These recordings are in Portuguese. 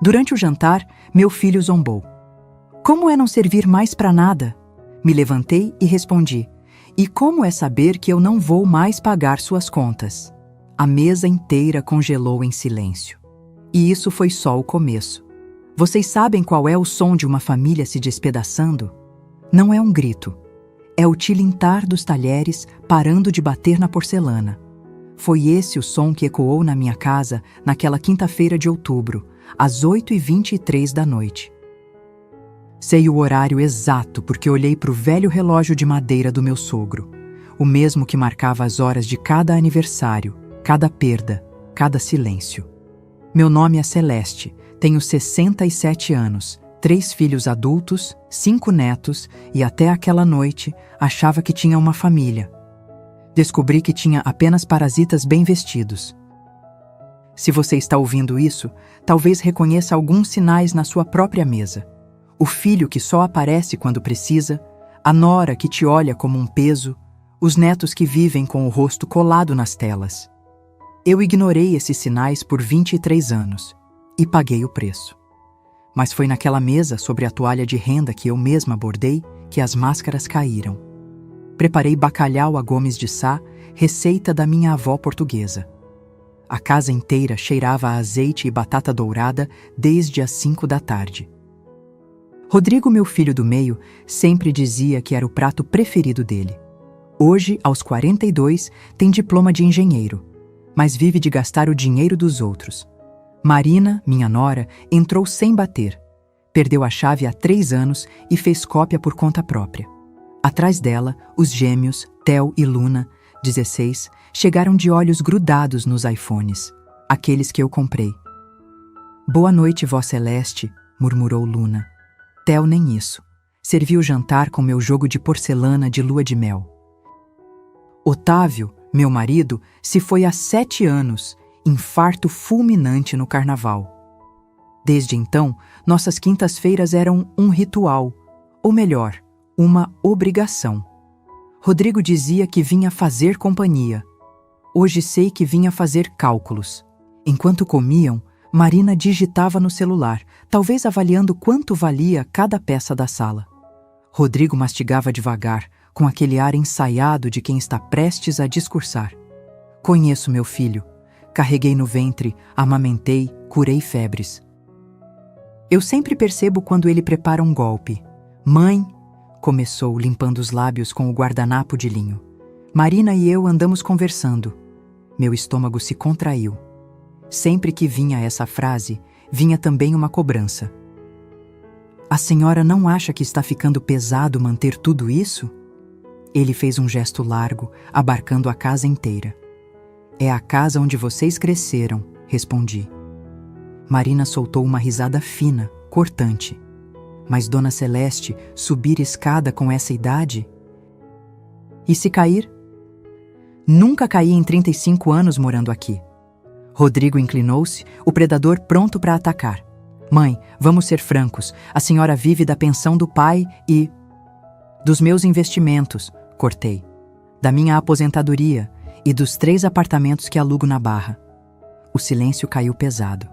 Durante o jantar, meu filho zombou. Como é não servir mais para nada? Me levantei e respondi. E como é saber que eu não vou mais pagar suas contas? A mesa inteira congelou em silêncio. E isso foi só o começo. Vocês sabem qual é o som de uma família se despedaçando? Não é um grito. É o tilintar dos talheres parando de bater na porcelana. Foi esse o som que ecoou na minha casa naquela quinta-feira de outubro, às 8h23 da noite. Sei o horário exato porque olhei para o velho relógio de madeira do meu sogro, o mesmo que marcava as horas de cada aniversário, cada perda, cada silêncio. Meu nome é Celeste, tenho 67 anos, 3 filhos adultos, 5 netos e até aquela noite achava que tinha uma família. Descobri que tinha apenas parasitas bem vestidos. Se você está ouvindo isso, talvez reconheça alguns sinais na sua própria mesa. O filho que só aparece quando precisa, a nora que te olha como um peso, os netos que vivem com o rosto colado nas telas. Eu ignorei esses sinais por 23 anos e paguei o preço. Mas foi naquela mesa sobre a toalha de renda que eu mesma bordei que as máscaras caíram. Preparei bacalhau a Gomes de Sá, receita da minha avó portuguesa. A casa inteira cheirava a azeite e batata dourada desde as 5 da tarde. Rodrigo, meu filho do meio, sempre dizia que era o prato preferido dele. Hoje, aos 42, tem diploma de engenheiro, mas vive de gastar o dinheiro dos outros. Marina, minha nora, entrou sem bater. Perdeu a chave há 3 anos e fez cópia por conta própria. Atrás dela, os gêmeos, Theo e Luna, 16, chegaram de olhos grudados nos iPhones, aqueles que eu comprei. Boa noite, Vó Celeste, murmurou Luna. Theo nem isso. Servi o jantar com meu jogo de porcelana de lua de mel. Otávio, meu marido, se foi há 7 anos, infarto fulminante no carnaval. Desde então, nossas quintas-feiras eram um ritual, ou melhor, uma obrigação. Rodrigo dizia que vinha fazer companhia. Hoje sei que vinha fazer cálculos. Enquanto comiam, Marina digitava no celular, talvez avaliando quanto valia cada peça da sala. Rodrigo mastigava devagar, com aquele ar ensaiado de quem está prestes a discursar. Conheço meu filho. Carreguei no ventre, amamentei, curei febres. Eu sempre percebo quando ele prepara um golpe. Mãe, começou, limpando os lábios com o guardanapo de linho. Marina e eu andamos conversando. Meu estômago se contraiu. Sempre que vinha essa frase, vinha também uma cobrança. A senhora não acha que está ficando pesado manter tudo isso? Ele fez um gesto largo, abarcando a casa inteira. É a casa onde vocês cresceram, respondi. Marina soltou uma risada fina, cortante. Mas Dona Celeste, subir escada com essa idade? E se cair? Nunca caí em 35 anos morando aqui. Rodrigo inclinou-se, o predador pronto para atacar. Mãe, vamos ser francos, a senhora vive da pensão do pai e... dos meus investimentos, cortei. Da minha aposentadoria e dos 3 apartamentos que alugo na Barra. O silêncio caiu pesado.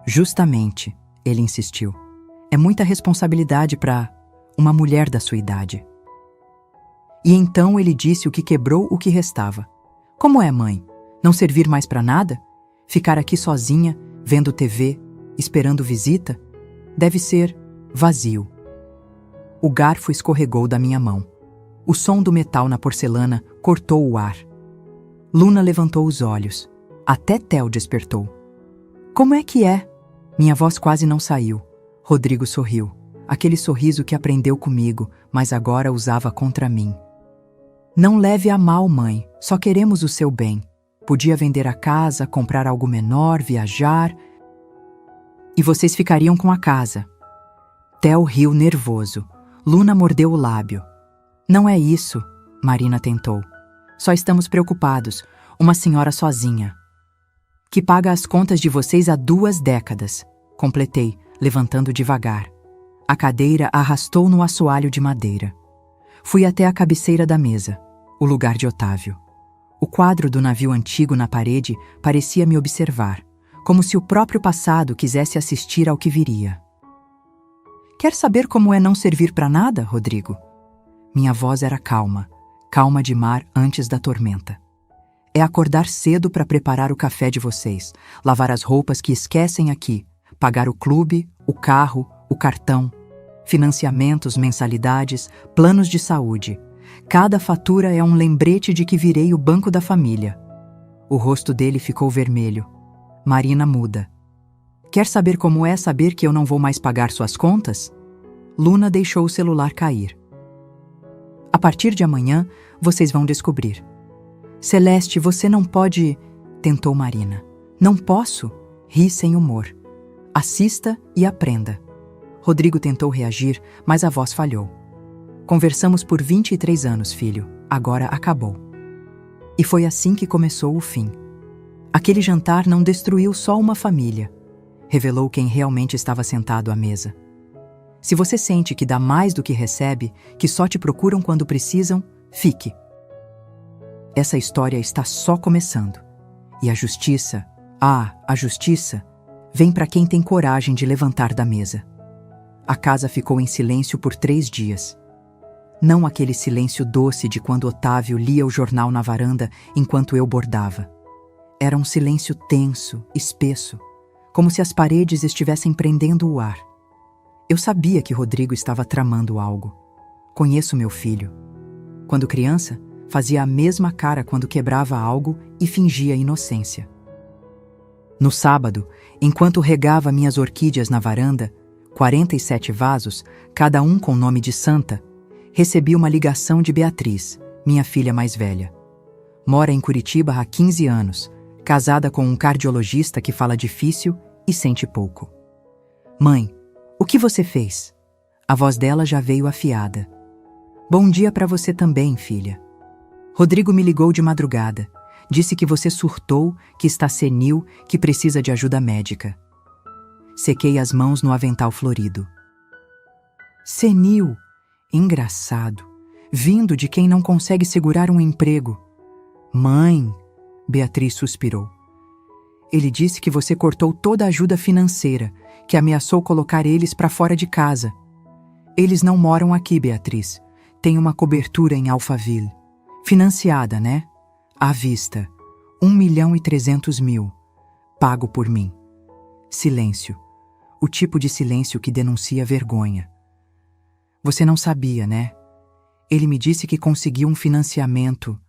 Justamente, ele insistiu. É muita responsabilidade para uma mulher da sua idade. E então ele disse o que quebrou o que restava. Como é, mãe? Não servir mais para nada? Ficar aqui sozinha, vendo TV, esperando visita? Deve ser vazio. O garfo escorregou da minha mão. O som do metal na porcelana cortou o ar. Luna levantou os olhos. Até Theo despertou. Como é que é? Minha voz quase não saiu. Rodrigo sorriu. Aquele sorriso que aprendeu comigo, mas agora usava contra mim. Não leve a mal, mãe. Só queremos o seu bem. Podia vender a casa, comprar algo menor, viajar. E vocês ficariam com a casa. Theo riu nervoso. Luna mordeu o lábio. Não é isso, Marina tentou. Só estamos preocupados. Uma senhora sozinha. Que paga as contas de vocês há 2 décadas. Completei, levantando devagar. A cadeira arrastou no assoalho de madeira. Fui até a cabeceira da mesa, o lugar de Otávio. O quadro do navio antigo na parede parecia me observar, como se o próprio passado quisesse assistir ao que viria. Quer saber como é não servir para nada, Rodrigo? Minha voz era calma, calma de mar antes da tormenta. É acordar cedo para preparar o café de vocês, lavar as roupas que esquecem aqui, pagar o clube, o carro, o cartão, financiamentos, mensalidades, planos de saúde. Cada fatura é um lembrete de que virei o banco da família. O rosto dele ficou vermelho. Marina muda. Quer saber como é saber que eu não vou mais pagar suas contas? Luna deixou o celular cair. A partir de amanhã, vocês vão descobrir. Celeste, você não pode... Tentou Marina. Não posso? Ri sem humor. Assista e aprenda. Rodrigo tentou reagir, mas a voz falhou. Conversamos por 23 anos, filho. Agora acabou. E foi assim que começou o fim. Aquele jantar não destruiu só uma família. Revelou quem realmente estava sentado à mesa. Se você sente que dá mais do que recebe, que só te procuram quando precisam, fique. Essa história está só começando. E a justiça, a justiça, vem para quem tem coragem de levantar da mesa. A casa ficou em silêncio por 3 dias. Não aquele silêncio doce de quando Otávio lia o jornal na varanda enquanto eu bordava. Era um silêncio tenso, espesso, como se as paredes estivessem prendendo o ar. Eu sabia que Rodrigo estava tramando algo. Conheço meu filho. Quando criança, fazia a mesma cara quando quebrava algo e fingia inocência. No sábado, enquanto regava minhas orquídeas na varanda, 47 vasos, cada um com nome de santa, recebi uma ligação de Beatriz, minha filha mais velha. Mora em Curitiba há 15 anos, casada com um cardiologista que fala difícil e sente pouco. Mãe, o que você fez? A voz dela já veio afiada. Bom dia para você também, filha. Rodrigo me ligou de madrugada. Disse que você surtou, que está senil, que precisa de ajuda médica. Sequei as mãos no avental florido. Senil? Engraçado. Vindo de quem não consegue segurar um emprego. Mãe, Beatriz suspirou. Ele disse que você cortou toda a ajuda financeira, que ameaçou colocar eles para fora de casa. Eles não moram aqui, Beatriz. Tem uma cobertura em Alphaville. Financiada, né? À vista. 1.300.000. Pago por mim. Silêncio. O tipo de silêncio que denuncia vergonha. Você não sabia, né? Ele me disse que conseguiu um financiamento.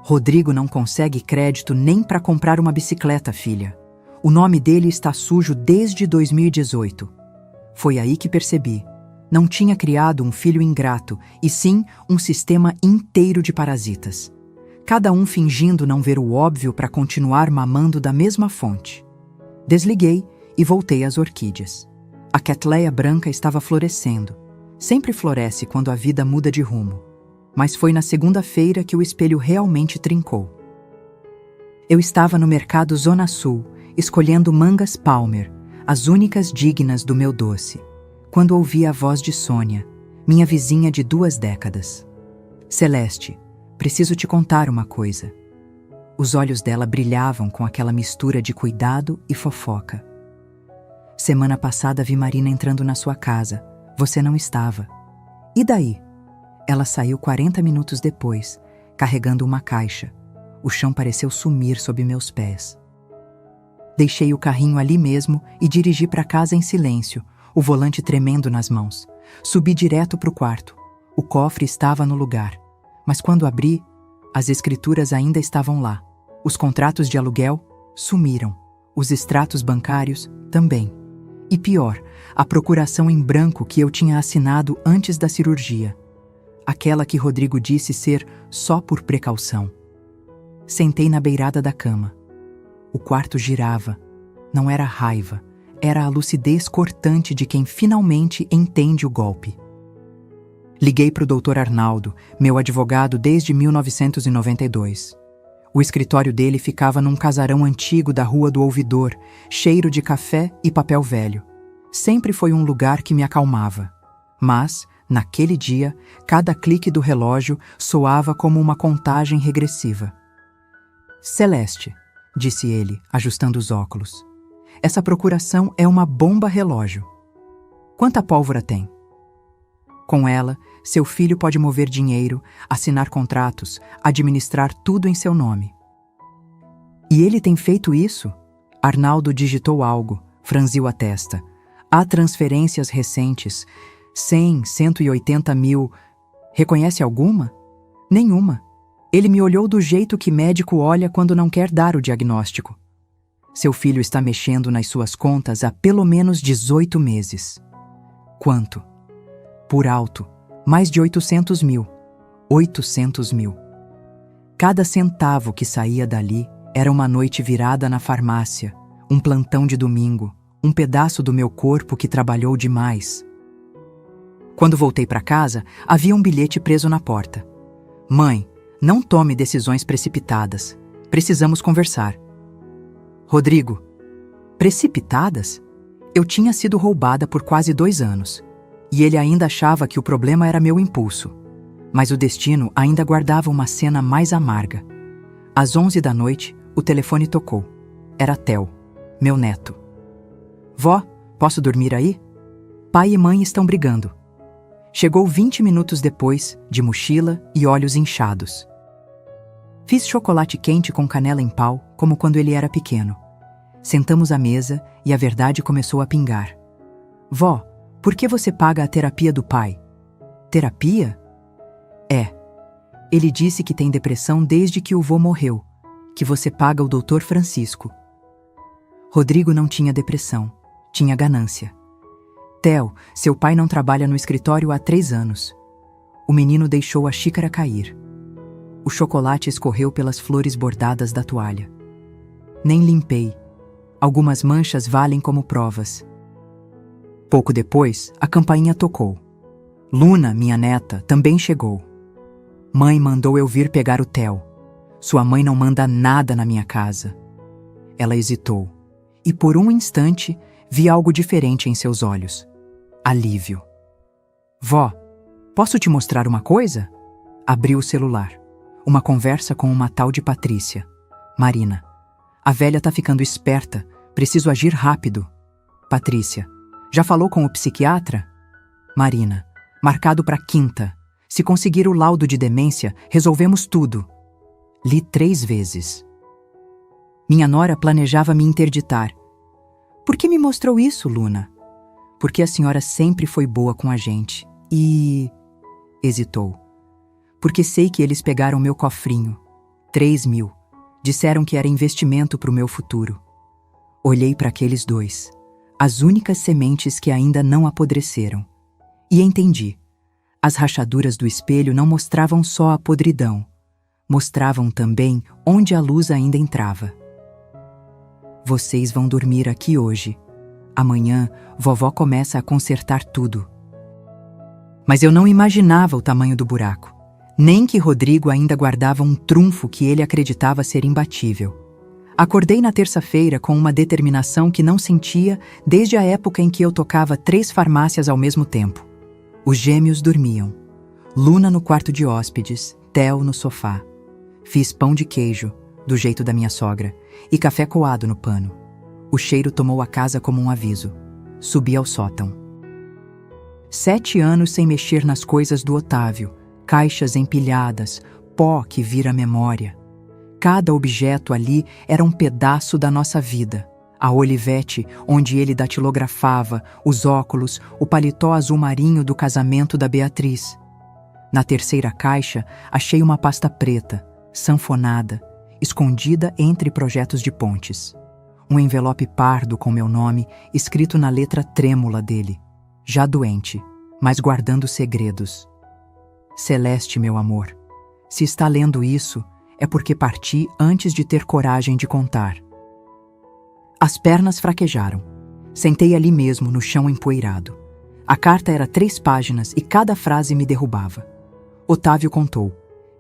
Rodrigo não consegue crédito nem para comprar uma bicicleta, filha. O nome dele está sujo desde 2018. Foi aí que percebi. Não tinha criado um filho ingrato, e sim um sistema inteiro de parasitas. Cada um fingindo não ver o óbvio para continuar mamando da mesma fonte. Desliguei e voltei às orquídeas. A Cattleya branca estava florescendo. Sempre floresce quando a vida muda de rumo. Mas foi na segunda-feira que o espelho realmente trincou. Eu estava no mercado Zona Sul, escolhendo mangas Palmer, as únicas dignas do meu doce, quando ouvi a voz de Sônia, minha vizinha de 2 décadas. Celeste, preciso te contar uma coisa. Os olhos dela brilhavam com aquela mistura de cuidado e fofoca. Semana passada vi Marina entrando na sua casa. Você não estava. E daí? Ela saiu 40 minutos depois, carregando uma caixa. O chão pareceu sumir sob meus pés. Deixei o carrinho ali mesmo e dirigi para casa em silêncio, o volante tremendo nas mãos. Subi direto para o quarto. O cofre estava no lugar. Mas quando abri, as escrituras ainda estavam lá. Os contratos de aluguel sumiram. Os extratos bancários também. E pior, a procuração em branco que eu tinha assinado antes da cirurgia. Aquela que Rodrigo disse ser só por precaução. Sentei na beirada da cama. O quarto girava. Não era raiva. Era a lucidez cortante de quem finalmente entende o golpe. Liguei para o Dr. Arnaldo, meu advogado desde 1992. O escritório dele ficava num casarão antigo da Rua do Ouvidor, cheiro de café e papel velho. Sempre foi um lugar que me acalmava. Mas, naquele dia, cada clique do relógio soava como uma contagem regressiva. Celeste, disse ele, ajustando os óculos. Essa procuração é uma bomba relógio. Quanta pólvora tem? Com ela, seu filho pode mover dinheiro, assinar contratos, administrar tudo em seu nome. E ele tem feito isso? Arnaldo digitou algo, franziu a testa. Há transferências recentes, 100, 180 mil. Reconhece alguma? Nenhuma. Ele me olhou do jeito que médico olha quando não quer dar o diagnóstico. Seu filho está mexendo nas suas contas há pelo menos 18 meses. Quanto? Por alto, mais de 800 mil. 800 mil. Cada centavo que saía dali era uma noite virada na farmácia, um plantão de domingo, um pedaço do meu corpo que trabalhou demais. Quando voltei para casa, havia um bilhete preso na porta. Mãe, não tome decisões precipitadas. Precisamos conversar. Rodrigo, precipitadas? Eu tinha sido roubada por quase 2 anos. E ele ainda achava que o problema era meu impulso. Mas o destino ainda guardava uma cena mais amarga. Às 11 da noite, o telefone tocou. Era Theo, meu neto. Vó, posso dormir aí? Pai e mãe estão brigando. Chegou 20 minutos depois, de mochila e olhos inchados. Fiz chocolate quente com canela em pau, como quando ele era pequeno. Sentamos à mesa e a verdade começou a pingar. Vó, por que você paga a terapia do pai? Terapia? É. Ele disse que tem depressão desde que o vô morreu, que você paga o Dr. Francisco. Rodrigo não tinha depressão, tinha ganância. Theo, seu pai não trabalha no escritório há 3 anos. O menino deixou a xícara cair. O chocolate escorreu pelas flores bordadas da toalha. Nem limpei. Algumas manchas valem como provas. Pouco depois, a campainha tocou. Luna, minha neta, também chegou. Mãe mandou eu vir pegar o Theo. Sua mãe não manda nada na minha casa. Ela hesitou. E por um instante, vi algo diferente em seus olhos. Alívio. Vó, posso te mostrar uma coisa? Abriu o celular. Uma conversa com uma tal de Patrícia. Marina. A velha tá ficando esperta. Preciso agir rápido. Patrícia. Já falou com o psiquiatra? Marina. Marcado para quinta. Se conseguir o laudo de demência, resolvemos tudo. Li 3 vezes. Minha nora planejava me interditar. Por que me mostrou isso, Luna? Porque a senhora sempre foi boa com a gente. E... hesitou. Porque sei que eles pegaram meu cofrinho. 3 mil. Disseram que era investimento para o meu futuro. Olhei para aqueles 2. As únicas sementes que ainda não apodreceram. E entendi. As rachaduras do espelho não mostravam só a podridão. Mostravam também onde a luz ainda entrava. Vocês vão dormir aqui hoje. Amanhã, vovó começa a consertar tudo. Mas eu não imaginava o tamanho do buraco. Nem que Rodrigo ainda guardava um trunfo que ele acreditava ser imbatível. Acordei na terça-feira com uma determinação que não sentia desde a época em que eu tocava 3 farmácias ao mesmo tempo. Os gêmeos dormiam. Luna no quarto de hóspedes, Theo no sofá. Fiz pão de queijo, do jeito da minha sogra, e café coado no pano. O cheiro tomou a casa como um aviso. Subi ao sótão. 7 anos sem mexer nas coisas do Otávio. Caixas empilhadas, pó que vira memória. Cada objeto ali era um pedaço da nossa vida. A Olivete, onde ele datilografava, os óculos, o paletó azul marinho do casamento da Beatriz. Na terceira caixa, achei uma pasta preta, sanfonada, escondida entre projetos de pontes. Um envelope pardo com meu nome, escrito na letra trêmula dele. Já doente, mas guardando segredos. Celeste, meu amor, se está lendo isso, é porque parti antes de ter coragem de contar. As pernas fraquejaram. Sentei ali mesmo, no chão empoeirado. A carta era 3 páginas e cada frase me derrubava. Otávio contou.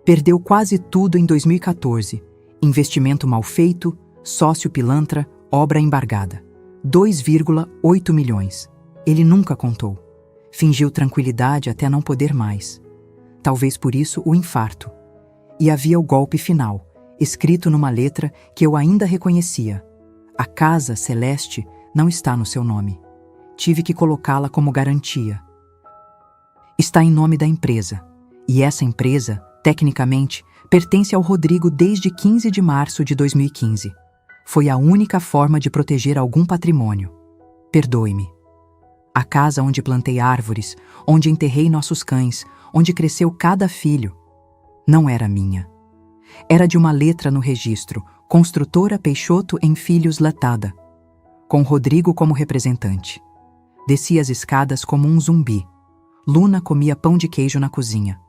Perdeu quase tudo em 2014. Investimento mal feito, sócio pilantra, obra embargada. 2,8 milhões. Ele nunca contou. Fingiu tranquilidade até não poder mais. Talvez por isso o infarto. E havia o golpe final. escrito numa letra que eu ainda reconhecia. A Casa Celeste não está no seu nome. Tive que colocá-la como garantia. Está em nome da empresa. E essa empresa, tecnicamente, pertence ao Rodrigo desde 15 de março de 2015. Foi a única forma de proteger algum patrimônio. Perdoe-me. A casa onde plantei árvores, onde enterrei nossos cães, onde cresceu cada filho, não era minha. Era de uma letra no registro, Construtora Peixoto em Filhos Latada, com Rodrigo como representante. Desci as escadas como um zumbi. Luna comia pão de queijo na cozinha.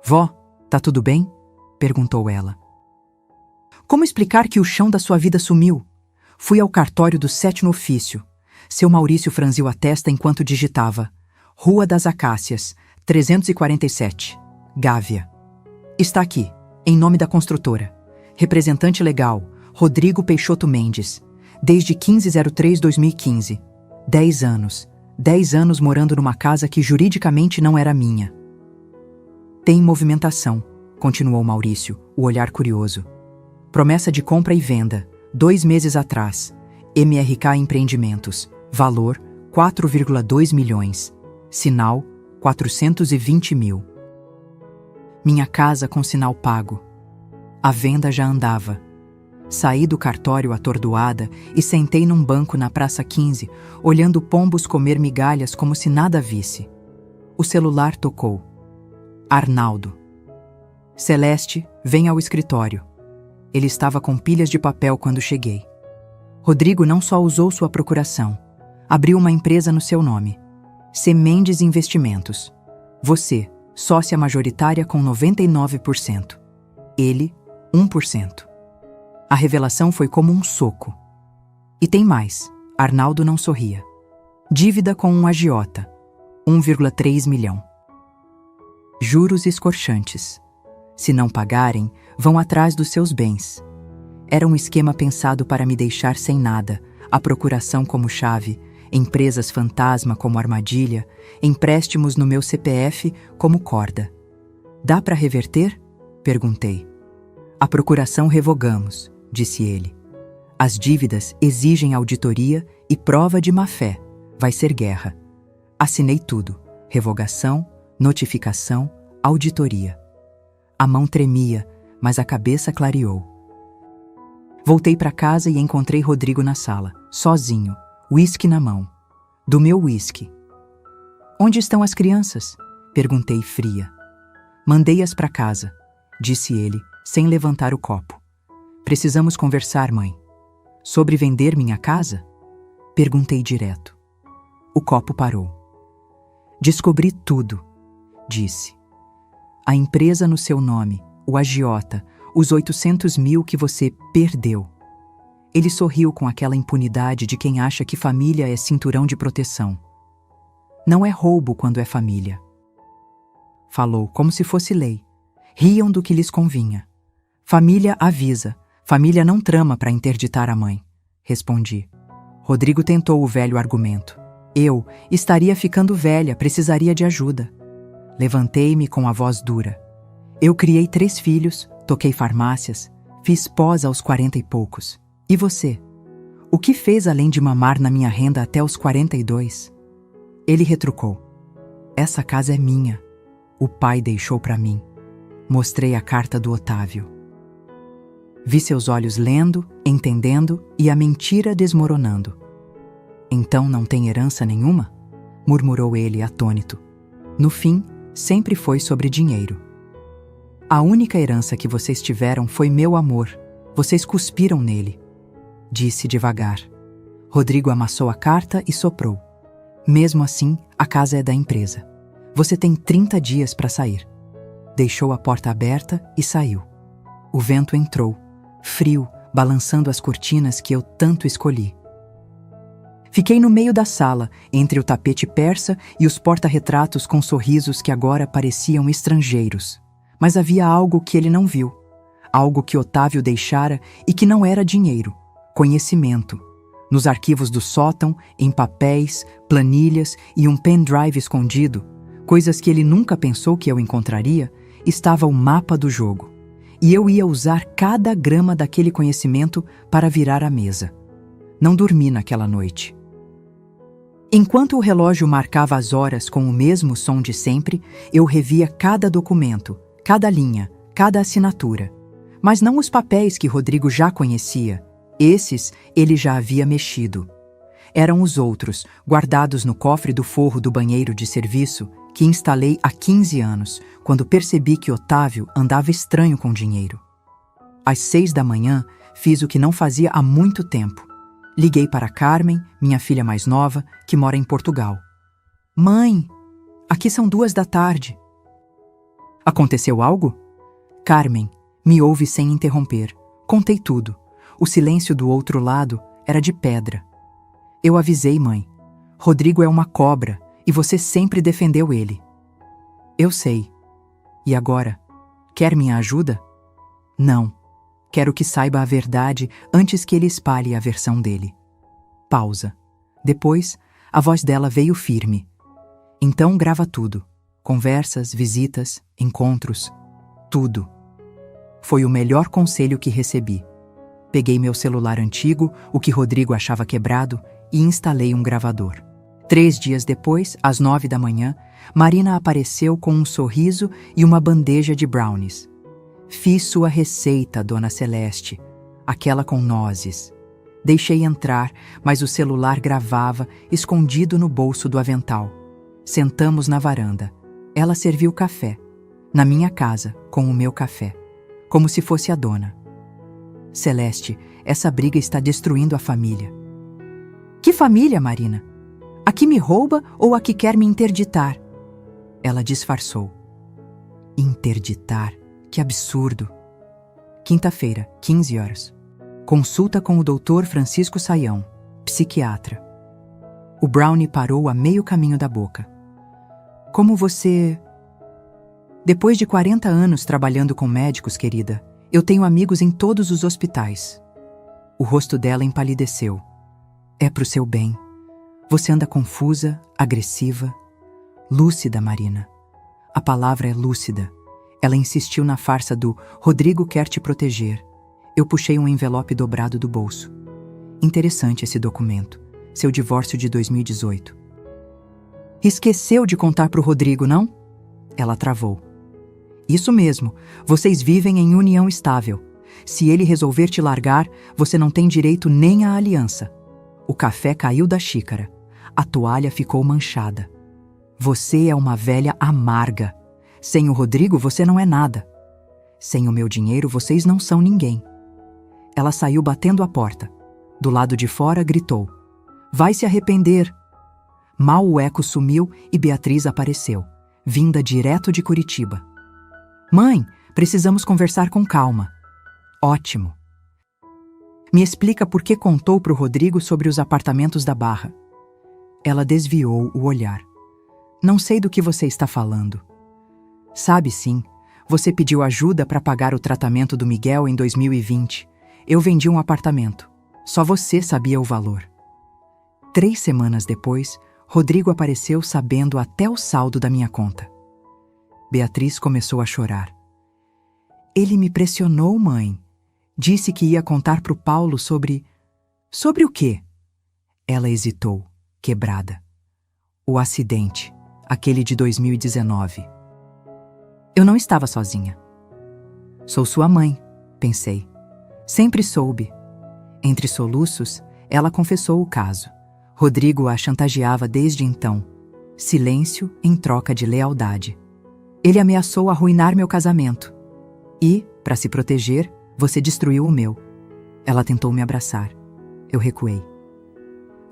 Vó, tá tudo bem? Perguntou ela. Como explicar que o chão da sua vida sumiu? Fui ao cartório do 7º ofício. Seu Maurício franziu a testa enquanto digitava. Rua das Acácias, 347, Gávea. Está aqui, em nome da construtora. Representante legal, Rodrigo Peixoto Mendes. Desde 15/03/2015. 10 anos. 10 anos morando numa casa que juridicamente não era minha. Tem movimentação, continuou Maurício, o olhar curioso. Promessa de compra e venda, 2 meses atrás. MRK Empreendimentos. Valor, 4,2 milhões. Sinal, 420 mil. Minha casa com sinal pago. A venda já andava. Saí do cartório atordoada e sentei num banco na Praça 15, olhando pombos comer migalhas como se nada visse. O celular tocou. Arnaldo. Celeste, vem ao escritório. Ele estava com pilhas de papel quando cheguei. Rodrigo não só usou sua procuração. Abriu uma empresa no seu nome. C. Mendes Investimentos. Você, sócia majoritária com 99%. Ele, 1%. A revelação foi como um soco. E tem mais. Arnaldo não sorria. Dívida com um agiota. 1,3 milhão. Juros escorchantes. Se não pagarem, vão atrás dos seus bens. Era um esquema pensado para me deixar sem nada, a procuração como chave, empresas fantasma como armadilha, empréstimos no meu CPF como corda. Dá para reverter? Perguntei. A procuração revogamos, disse ele. As dívidas exigem auditoria e prova de má-fé. Vai ser guerra. Assinei tudo. Revogação, notificação, auditoria. A mão tremia, mas a cabeça clareou. Voltei para casa e encontrei Rodrigo na sala, sozinho, uísque na mão. Do meu uísque. Onde estão as crianças? Perguntei fria. Mandei-as para casa, disse ele, sem levantar o copo. Precisamos conversar, mãe. Sobre vender minha casa? Perguntei direto. O copo parou. Descobri tudo, disse. A empresa no seu nome, o agiota, os 800 mil que você perdeu. Ele sorriu com aquela impunidade de quem acha que família é cinturão de proteção. Não é roubo quando é família. Falou como se fosse lei. Riam do que lhes convinha. Família avisa, família não trama para interditar a mãe. Respondi. Rodrigo tentou o velho argumento. Eu estaria ficando velha, precisaria de ajuda. Levantei-me com a voz dura. Eu criei 3 filhos, toquei farmácias, fiz pós aos 40 e poucos. E você? O que fez além de mamar na minha renda até os 42? Ele retrucou. Essa casa é minha. O pai deixou para mim. Mostrei a carta do Otávio. Vi seus olhos lendo, entendendo e a mentira desmoronando. Então não tem herança nenhuma? Murmurou ele atônito. No fim, sempre foi sobre dinheiro. A única herança que vocês tiveram foi meu amor. Vocês cuspiram nele. Disse devagar. Rodrigo amassou a carta e soprou. Mesmo assim, a casa é da empresa. Você tem 30 dias para sair. Deixou a porta aberta e saiu. O vento entrou, frio, balançando as cortinas que eu tanto escolhi. Fiquei no meio da sala, entre o tapete persa e os porta-retratos com sorrisos que agora pareciam estrangeiros. Mas havia algo que ele não viu. Algo que Otávio deixara e que não era dinheiro. Conhecimento. Nos arquivos do sótão, em papéis, planilhas e um pendrive escondido, coisas que ele nunca pensou que eu encontraria, estava o mapa do jogo. E eu ia usar cada grama daquele conhecimento para virar a mesa. Não dormi naquela noite. Enquanto o relógio marcava as horas com o mesmo som de sempre, eu revia cada documento, cada linha, cada assinatura. Mas não os papéis que Rodrigo já conhecia. Esses ele já havia mexido. Eram os outros, guardados no cofre do forro do banheiro de serviço, que instalei há 15 anos, quando percebi que Otávio andava estranho com dinheiro. Às 6 da manhã, fiz o que não fazia há muito tempo. Liguei para Carmen, minha filha mais nova, que mora em Portugal. Mãe, aqui são 2 da tarde. Aconteceu algo? Carmen me ouve sem interromper. Contei tudo. O silêncio do outro lado era de pedra. Eu avisei, mãe. Rodrigo é uma cobra e você sempre defendeu ele. Eu sei. E agora? Quer minha ajuda? Não. Quero que saiba a verdade antes que ele espalhe a versão dele. Pausa. Depois, a voz dela veio firme. Então grava tudo. Conversas, visitas, encontros. Tudo. Foi o melhor conselho que recebi. Peguei meu celular antigo, o que Rodrigo achava quebrado, e instalei um gravador. 3 dias depois, às 9 da manhã, Marina apareceu com um sorriso e uma bandeja de brownies. Fiz sua receita, Dona Celeste, aquela com nozes. Deixei entrar, mas o celular gravava, escondido no bolso do avental. Sentamos na varanda. Ela serviu café. Na minha casa, com o meu café. Como se fosse a dona. Celeste, essa briga está destruindo a família. Que família, Marina? A que me rouba ou a que quer me interditar? Ela disfarçou. Interditar? Que absurdo. Quinta-feira, 15 horas. Consulta com o Dr. Francisco Saião, psiquiatra. O brownie parou a meio caminho da boca. Como você... Depois de 40 anos trabalhando com médicos, querida, eu tenho amigos em todos os hospitais. O rosto dela empalideceu. É pro seu bem. Você anda confusa, agressiva. Lúcida, Marina. A palavra é lúcida. Ela insistiu na farsa do Rodrigo quer te proteger. Eu puxei um envelope dobrado do bolso. Interessante esse documento. Seu divórcio de 2018. Esqueceu de contar pro Rodrigo, não? Ela travou. Isso mesmo. Vocês vivem em união estável. Se ele resolver te largar, você não tem direito nem à aliança. O café caiu da xícara. A toalha ficou manchada. Você é uma velha amarga. Sem o Rodrigo, você não é nada. Sem o meu dinheiro, vocês não são ninguém. Ela saiu batendo a porta. Do lado de fora, gritou. Vai se arrepender. Mal o eco sumiu e Beatriz apareceu, vinda direto de Curitiba. Mãe, precisamos conversar com calma. Ótimo. Me explica por que contou para o Rodrigo sobre os apartamentos da Barra. Ela desviou o olhar. Não sei do que você está falando. Sabe sim, você pediu ajuda para pagar o tratamento do Miguel em 2020. Eu vendi um apartamento. Só você sabia o valor. 3 semanas depois, Rodrigo apareceu sabendo até o saldo da minha conta. Beatriz começou a chorar. Ele me pressionou, mãe. Disse que ia contar pro Paulo sobre... Sobre o quê? Ela hesitou, quebrada. O acidente, aquele de 2019. Eu não estava sozinha. Sou sua mãe, pensei. Sempre soube. Entre soluços, ela confessou o caso. Rodrigo a chantageava desde então. Silêncio em troca de lealdade. Ele ameaçou arruinar meu casamento. E, para se proteger, você destruiu o meu. Ela tentou me abraçar. Eu recuei.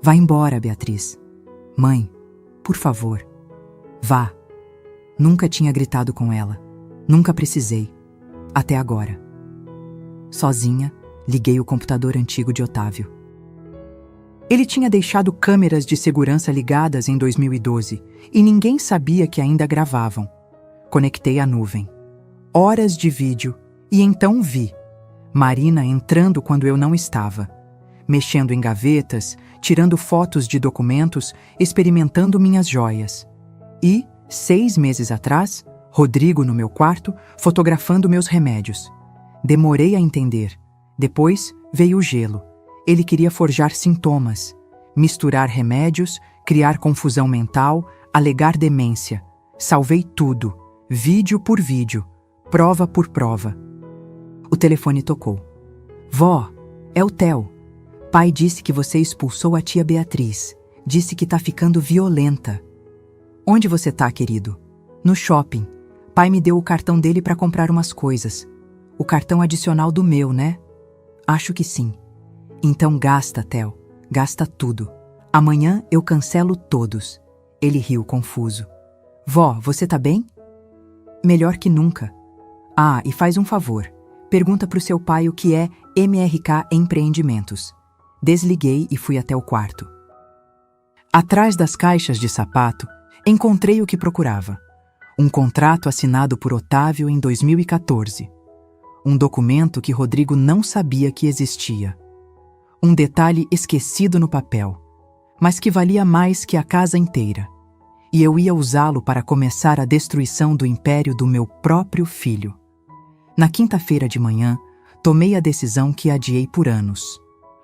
Vá embora, Beatriz. Mãe, por favor. Vá. Nunca tinha gritado com ela. Nunca precisei. Até agora. Sozinha, liguei o computador antigo de Otávio. Ele tinha deixado câmeras de segurança ligadas em 2012 e ninguém sabia que ainda gravavam. Conectei à nuvem. Horas de vídeo e então vi Marina entrando quando eu não estava, mexendo em gavetas, tirando fotos de documentos, experimentando minhas joias. E, 6 meses atrás, Rodrigo no meu quarto, fotografando meus remédios. Demorei a entender. Depois veio o gelo. Ele queria forjar sintomas, misturar remédios, criar confusão mental, alegar demência. Salvei tudo, vídeo por vídeo, prova por prova. O telefone tocou. Vó, é o Theo. Pai disse que você expulsou a tia Beatriz. Disse que tá ficando violenta. Onde você tá, querido? No shopping. Pai me deu o cartão dele para comprar umas coisas. O cartão adicional do meu, né? Acho que sim. Então gasta, Theo. Gasta tudo. Amanhã eu cancelo todos. Ele riu confuso. Vó, você tá bem? Melhor que nunca. Ah, e faz um favor. Pergunta pro seu pai o que é MRK Empreendimentos. Desliguei e fui até o quarto. Atrás das caixas de sapato, encontrei o que procurava. Um contrato assinado por Otávio em 2014. Um documento que Rodrigo não sabia que existia. Um detalhe esquecido no papel, mas que valia mais que a casa inteira. E eu ia usá-lo para começar a destruição do império do meu próprio filho. Na quinta-feira de manhã, tomei a decisão que adiei por anos.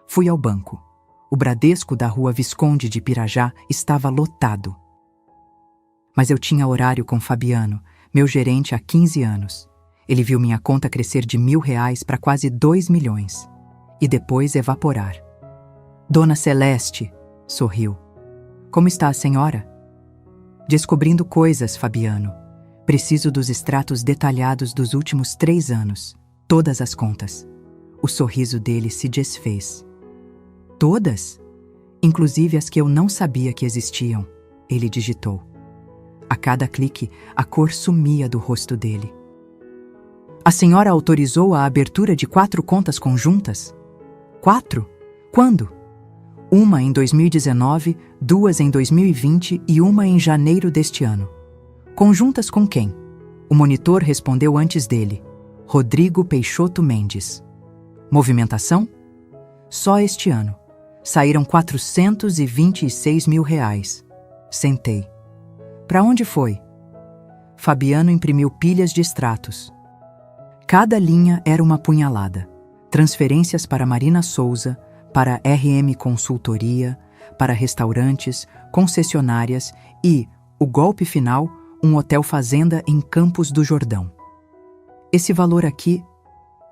Fui ao banco. O Bradesco da rua Visconde de Pirajá estava lotado. Mas eu tinha horário com Fabiano, meu gerente há 15 anos. Ele viu minha conta crescer de R$ 1.000 para quase 2 milhões. E depois evaporar. Dona Celeste, sorriu. Como está a senhora? Descobrindo coisas, Fabiano. Preciso dos extratos detalhados dos últimos 3 anos. Todas as contas. O sorriso dele se desfez. Todas? Inclusive as que eu não sabia que existiam, ele digitou. A cada clique, a cor sumia do rosto dele. A senhora autorizou a abertura de 4 contas conjuntas? 4? Quando? Uma em 2019, 2 em 2020 e uma em janeiro deste ano. Conjuntas com quem? O monitor respondeu antes dele. Rodrigo Peixoto Mendes. Movimentação? Só este ano. Saíram R$ 426 mil. Sentei. Para onde foi? Fabiano imprimiu pilhas de extratos. Cada linha era uma punhalada. Transferências para Marina Souza, para RM Consultoria, para restaurantes, concessionárias e, o golpe final, um hotel fazenda em Campos do Jordão. Esse valor aqui,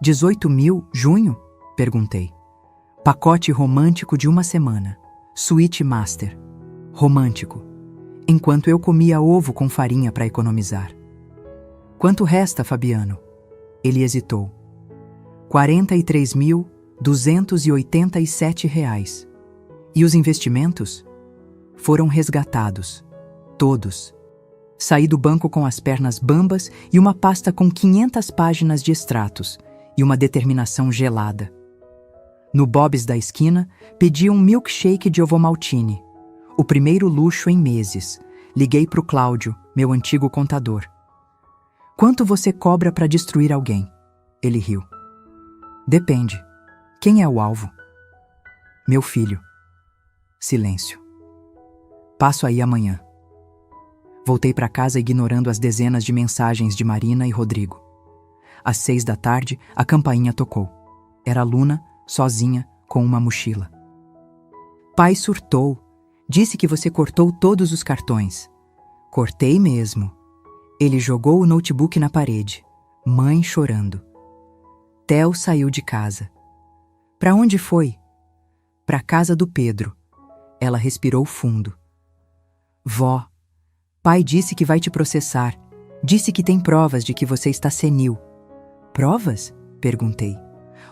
18 mil, junho? Perguntei. Pacote romântico de 1 semana. Suíte master. Romântico. Enquanto eu comia ovo com farinha para economizar. Quanto resta, Fabiano? Ele hesitou. R$ 43.287. E os investimentos? Foram resgatados. Todos. Saí do banco com as pernas bambas e uma pasta com 500 páginas de extratos e uma determinação gelada. No Bob's da esquina, pedi um milkshake de ovomaltine. O primeiro luxo em meses. Liguei para o Cláudio, meu antigo contador. Quanto você cobra para destruir alguém? Ele riu. Depende. Quem é o alvo? Meu filho. Silêncio. Passo aí amanhã. Voltei para casa ignorando as dezenas de mensagens de Marina e Rodrigo. Às 6 da tarde, a campainha tocou. Era Luna, sozinha, com uma mochila. Pai surtou. Disse que você cortou todos os cartões. Cortei mesmo. Ele jogou o notebook na parede. Mãe chorando. Theo saiu de casa. Para onde foi? Para a casa do Pedro. Ela respirou fundo. Vó, pai disse que vai te processar. Disse que tem provas de que você está senil. Provas? Perguntei.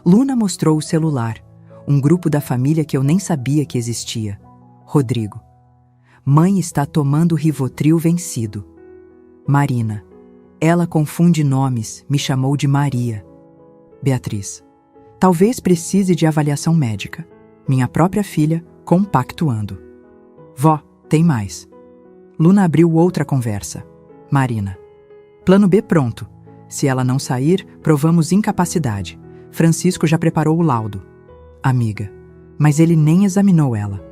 Luna mostrou o celular. Um grupo da família que eu nem sabia que existia. Rodrigo. Mãe está tomando Rivotril vencido. Marina. Ela confunde nomes, me chamou de Maria. Beatriz. Talvez precise de avaliação médica. Minha própria filha, compactuando. Vó, tem mais. Luna abriu outra conversa. Marina. Plano B pronto. Se ela não sair, provamos incapacidade. Francisco já preparou o laudo. Amiga. Mas ele nem examinou ela.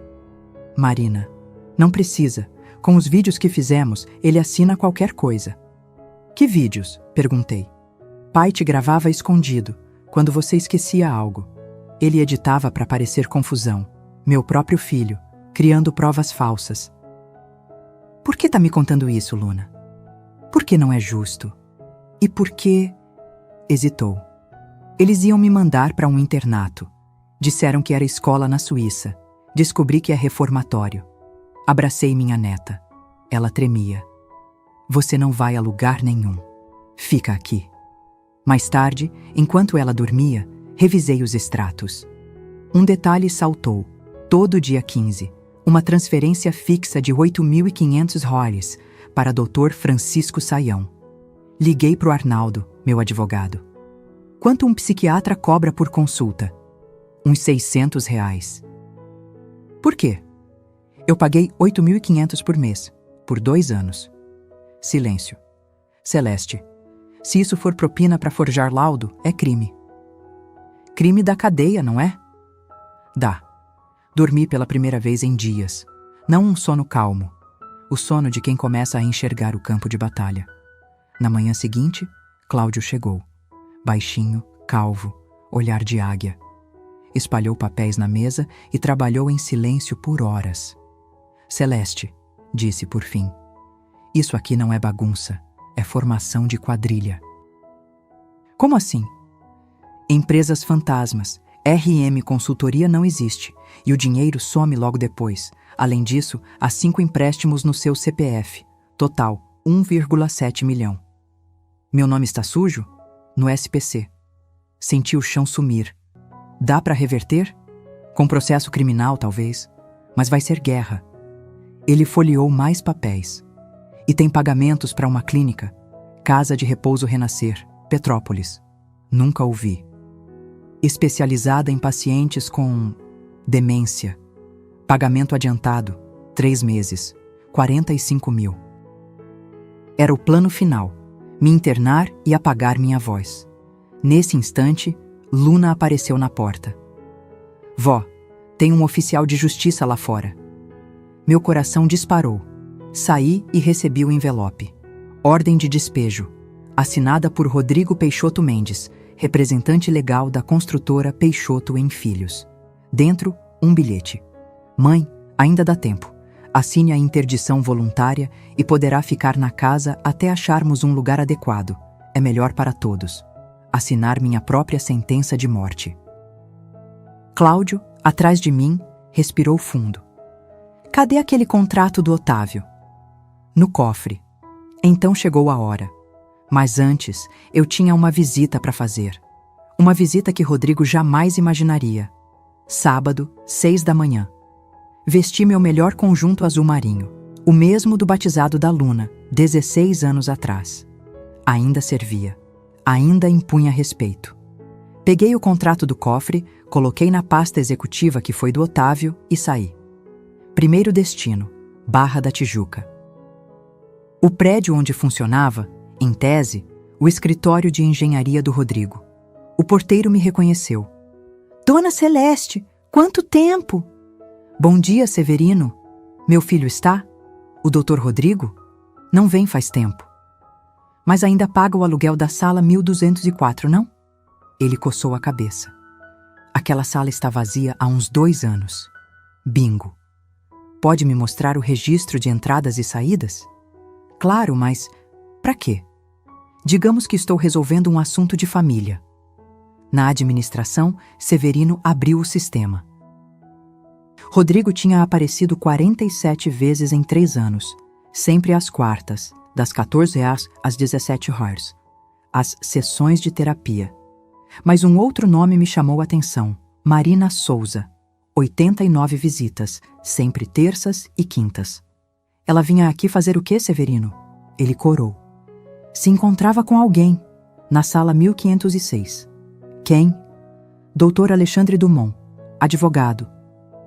Marina. Não precisa. Com os vídeos que fizemos, ele assina qualquer coisa. Que vídeos? Perguntei. Pai te gravava escondido. Quando você esquecia algo, ele editava para parecer confusão. Meu próprio filho, criando provas falsas. Por que tá me contando isso, Luna? Por que não é justo? E por que... Hesitou. Eles iam me mandar para um internato. Disseram que era escola na Suíça. Descobri que é reformatório. Abracei minha neta. Ela tremia. Você não vai a lugar nenhum. Fica aqui. Mais tarde, enquanto ela dormia, revisei os extratos. Um detalhe saltou. Todo dia 15, uma transferência fixa de 8.500 roles para Dr. Francisco Saião. Liguei pro Arnaldo, meu advogado. Quanto um psiquiatra cobra por consulta? Uns R$600. Por quê? Eu paguei 8.500 por mês, por 2 anos. Silêncio. Celeste, se isso for propina para forjar laudo, é crime. Crime da cadeia, não é? Dá. Dormi pela primeira vez em dias. Não um sono calmo. O sono de quem começa a enxergar o campo de batalha. Na manhã seguinte, Cláudio chegou. Baixinho, calvo, olhar de águia. Espalhou papéis na mesa e trabalhou em silêncio por horas. Celeste, disse por fim. Isso aqui não é bagunça, é formação de quadrilha. Como assim? Empresas fantasmas, RM Consultoria não existe e o dinheiro some logo depois. Além disso, há 5 empréstimos no seu CPF. Total, 1,7 milhão. Meu nome está sujo? No SPC. Senti o chão sumir. Dá para reverter? Com processo criminal, talvez. Mas vai ser guerra. Ele folheou mais papéis. E tem pagamentos para uma clínica. Casa de Repouso Renascer, Petrópolis. Nunca ouvi. Especializada em pacientes com demência. Pagamento adiantado, 3 meses, 45 mil. Era o plano final, me internar e apagar minha voz. Nesse instante, Luna apareceu na porta. Vó, tem um oficial de justiça lá fora. Meu coração disparou. Saí e recebi o envelope. Ordem de despejo, assinada por Rodrigo Peixoto Mendes, representante legal da construtora Peixoto em Filhos. Dentro, um bilhete. Mãe, ainda dá tempo. Assine a interdição voluntária e poderá ficar na casa até acharmos um lugar adequado. É melhor para todos. Assinar minha própria sentença de morte. Cláudio, atrás de mim, respirou fundo. Cadê aquele contrato do Otávio? No cofre. Então chegou a hora. Mas antes, eu tinha uma visita para fazer. Uma visita que Rodrigo jamais imaginaria. Sábado, 6 da manhã. Vesti meu melhor conjunto azul marinho, o mesmo do batizado da Luna, 16 anos atrás. Ainda servia. Ainda impunha respeito. Peguei o contrato do cofre, coloquei na pasta executiva que foi do Otávio e saí. Primeiro destino, Barra da Tijuca. O prédio onde funcionava, em tese, o escritório de engenharia do Rodrigo. O porteiro me reconheceu. Dona Celeste, quanto tempo! Bom dia, Severino. Meu filho está? O doutor Rodrigo? Não vem faz tempo. Mas ainda paga o aluguel da sala 1204, não? Ele coçou a cabeça. Aquela sala está vazia há uns 2 anos. Bingo. Pode me mostrar o registro de entradas e saídas? Claro, mas para quê? Digamos que estou resolvendo um assunto de família. Na administração, Severino abriu o sistema. Rodrigo tinha aparecido 47 vezes em 3 anos, sempre às quartas, das 14 às 17 horas. As sessões de terapia. Mas um outro nome me chamou a atenção. Marina Souza. 89 visitas, sempre terças e quintas. Ela vinha aqui fazer o quê, Severino? Ele corou. Se encontrava com alguém, na sala 1506. Quem? Doutor Alexandre Dumont, advogado.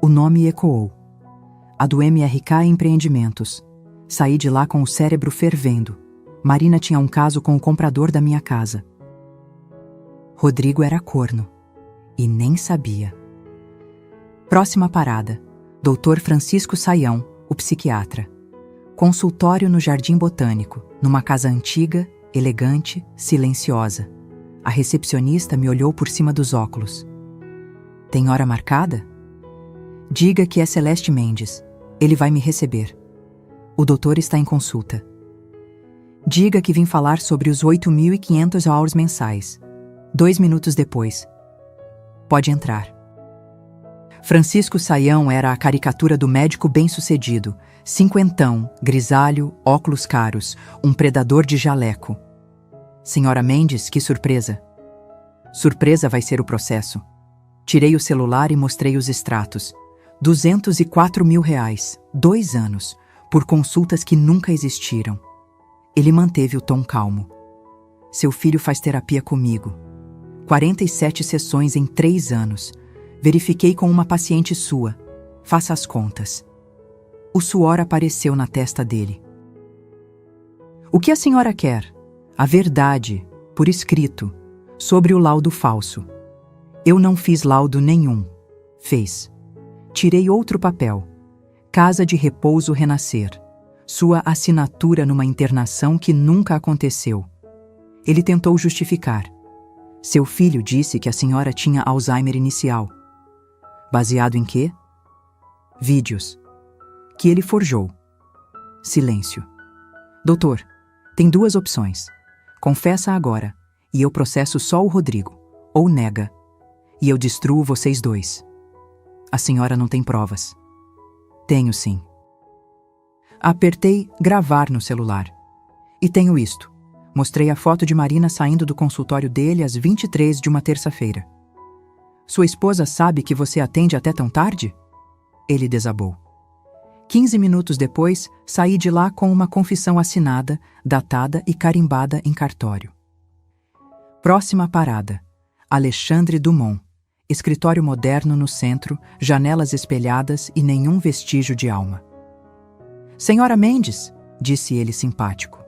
O nome ecoou. A do MRK Empreendimentos. Saí de lá com o cérebro fervendo. Marina tinha um caso com o comprador da minha casa. Rodrigo era corno. E nem sabia. Próxima parada. Dr. Francisco Saião, o psiquiatra. Consultório no Jardim Botânico, numa casa antiga, elegante, silenciosa. A recepcionista me olhou por cima dos óculos. Tem hora marcada? Diga que é Celeste Mendes. Ele vai me receber. O doutor está em consulta. Diga que vim falar sobre os 8.500 hours mensais. 2 minutos depois. Pode entrar. Francisco Saião era a caricatura do médico bem-sucedido, cinquentão, grisalho, óculos caros, um predador de jaleco. Senhora Mendes, que surpresa! Surpresa vai ser o processo. Tirei o celular e mostrei os extratos. 204 mil reais, 2 anos, por consultas que nunca existiram. Ele manteve o tom calmo. Seu filho faz terapia comigo. 47 sessões em 3 anos. Verifiquei com uma paciente sua. Faça as contas. O suor apareceu na testa dele. O que a senhora quer? A verdade, por escrito, sobre o laudo falso. Eu não fiz laudo nenhum. Fez. Tirei outro papel. Casa de Repouso Renascer. Sua assinatura numa internação que nunca aconteceu. Ele tentou justificar. Seu filho disse que a senhora tinha Alzheimer inicial. Baseado em quê? Vídeos. Que ele forjou. Silêncio. Doutor, tem 2 opções. Confessa agora, e eu processo só o Rodrigo. Ou nega, e eu destruo vocês 2. A senhora não tem provas. Tenho sim. Apertei gravar no celular. E tenho isto. Mostrei a foto de Marina saindo do consultório dele às 23 de uma terça-feira. Sua esposa sabe que você atende até tão tarde? Ele desabou. 15 minutos depois, saí de lá com uma confissão assinada, datada e carimbada em cartório. Próxima parada. Alexandre Dumont. Escritório moderno no centro, janelas espelhadas e nenhum vestígio de alma. Senhora Mendes, disse ele simpático.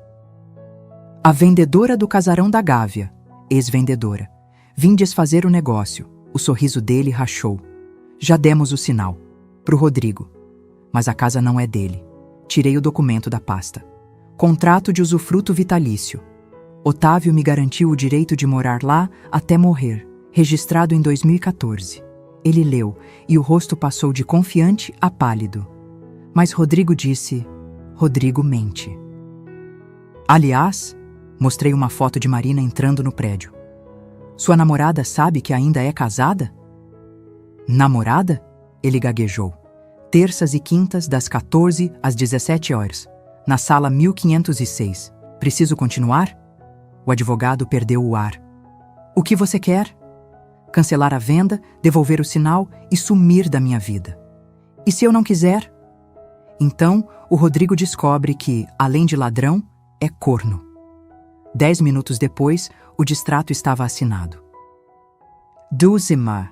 A vendedora do casarão da Gávea, ex-vendedora. Vim desfazer o negócio. O sorriso dele rachou. Já demos o sinal. Pro Rodrigo. Mas a casa não é dele. Tirei o documento da pasta. Contrato de usufruto vitalício. Otávio me garantiu o direito de morar lá até morrer, registrado em 2014. Ele leu e o rosto passou de confiante a pálido. Mas Rodrigo disse: Rodrigo mente. Aliás, mostrei uma foto de Marina entrando no prédio. Sua namorada sabe que ainda é casada? Namorada? Ele gaguejou. Terças e quintas, das 14 às 17 horas, na sala 1506. Preciso continuar? O advogado perdeu o ar. O que você quer? Cancelar a venda, devolver o sinal e sumir da minha vida. E se eu não quiser? Então, o Rodrigo descobre que, além de ladrão, é corno. 10 minutos depois, o distrato estava assinado. Duzima.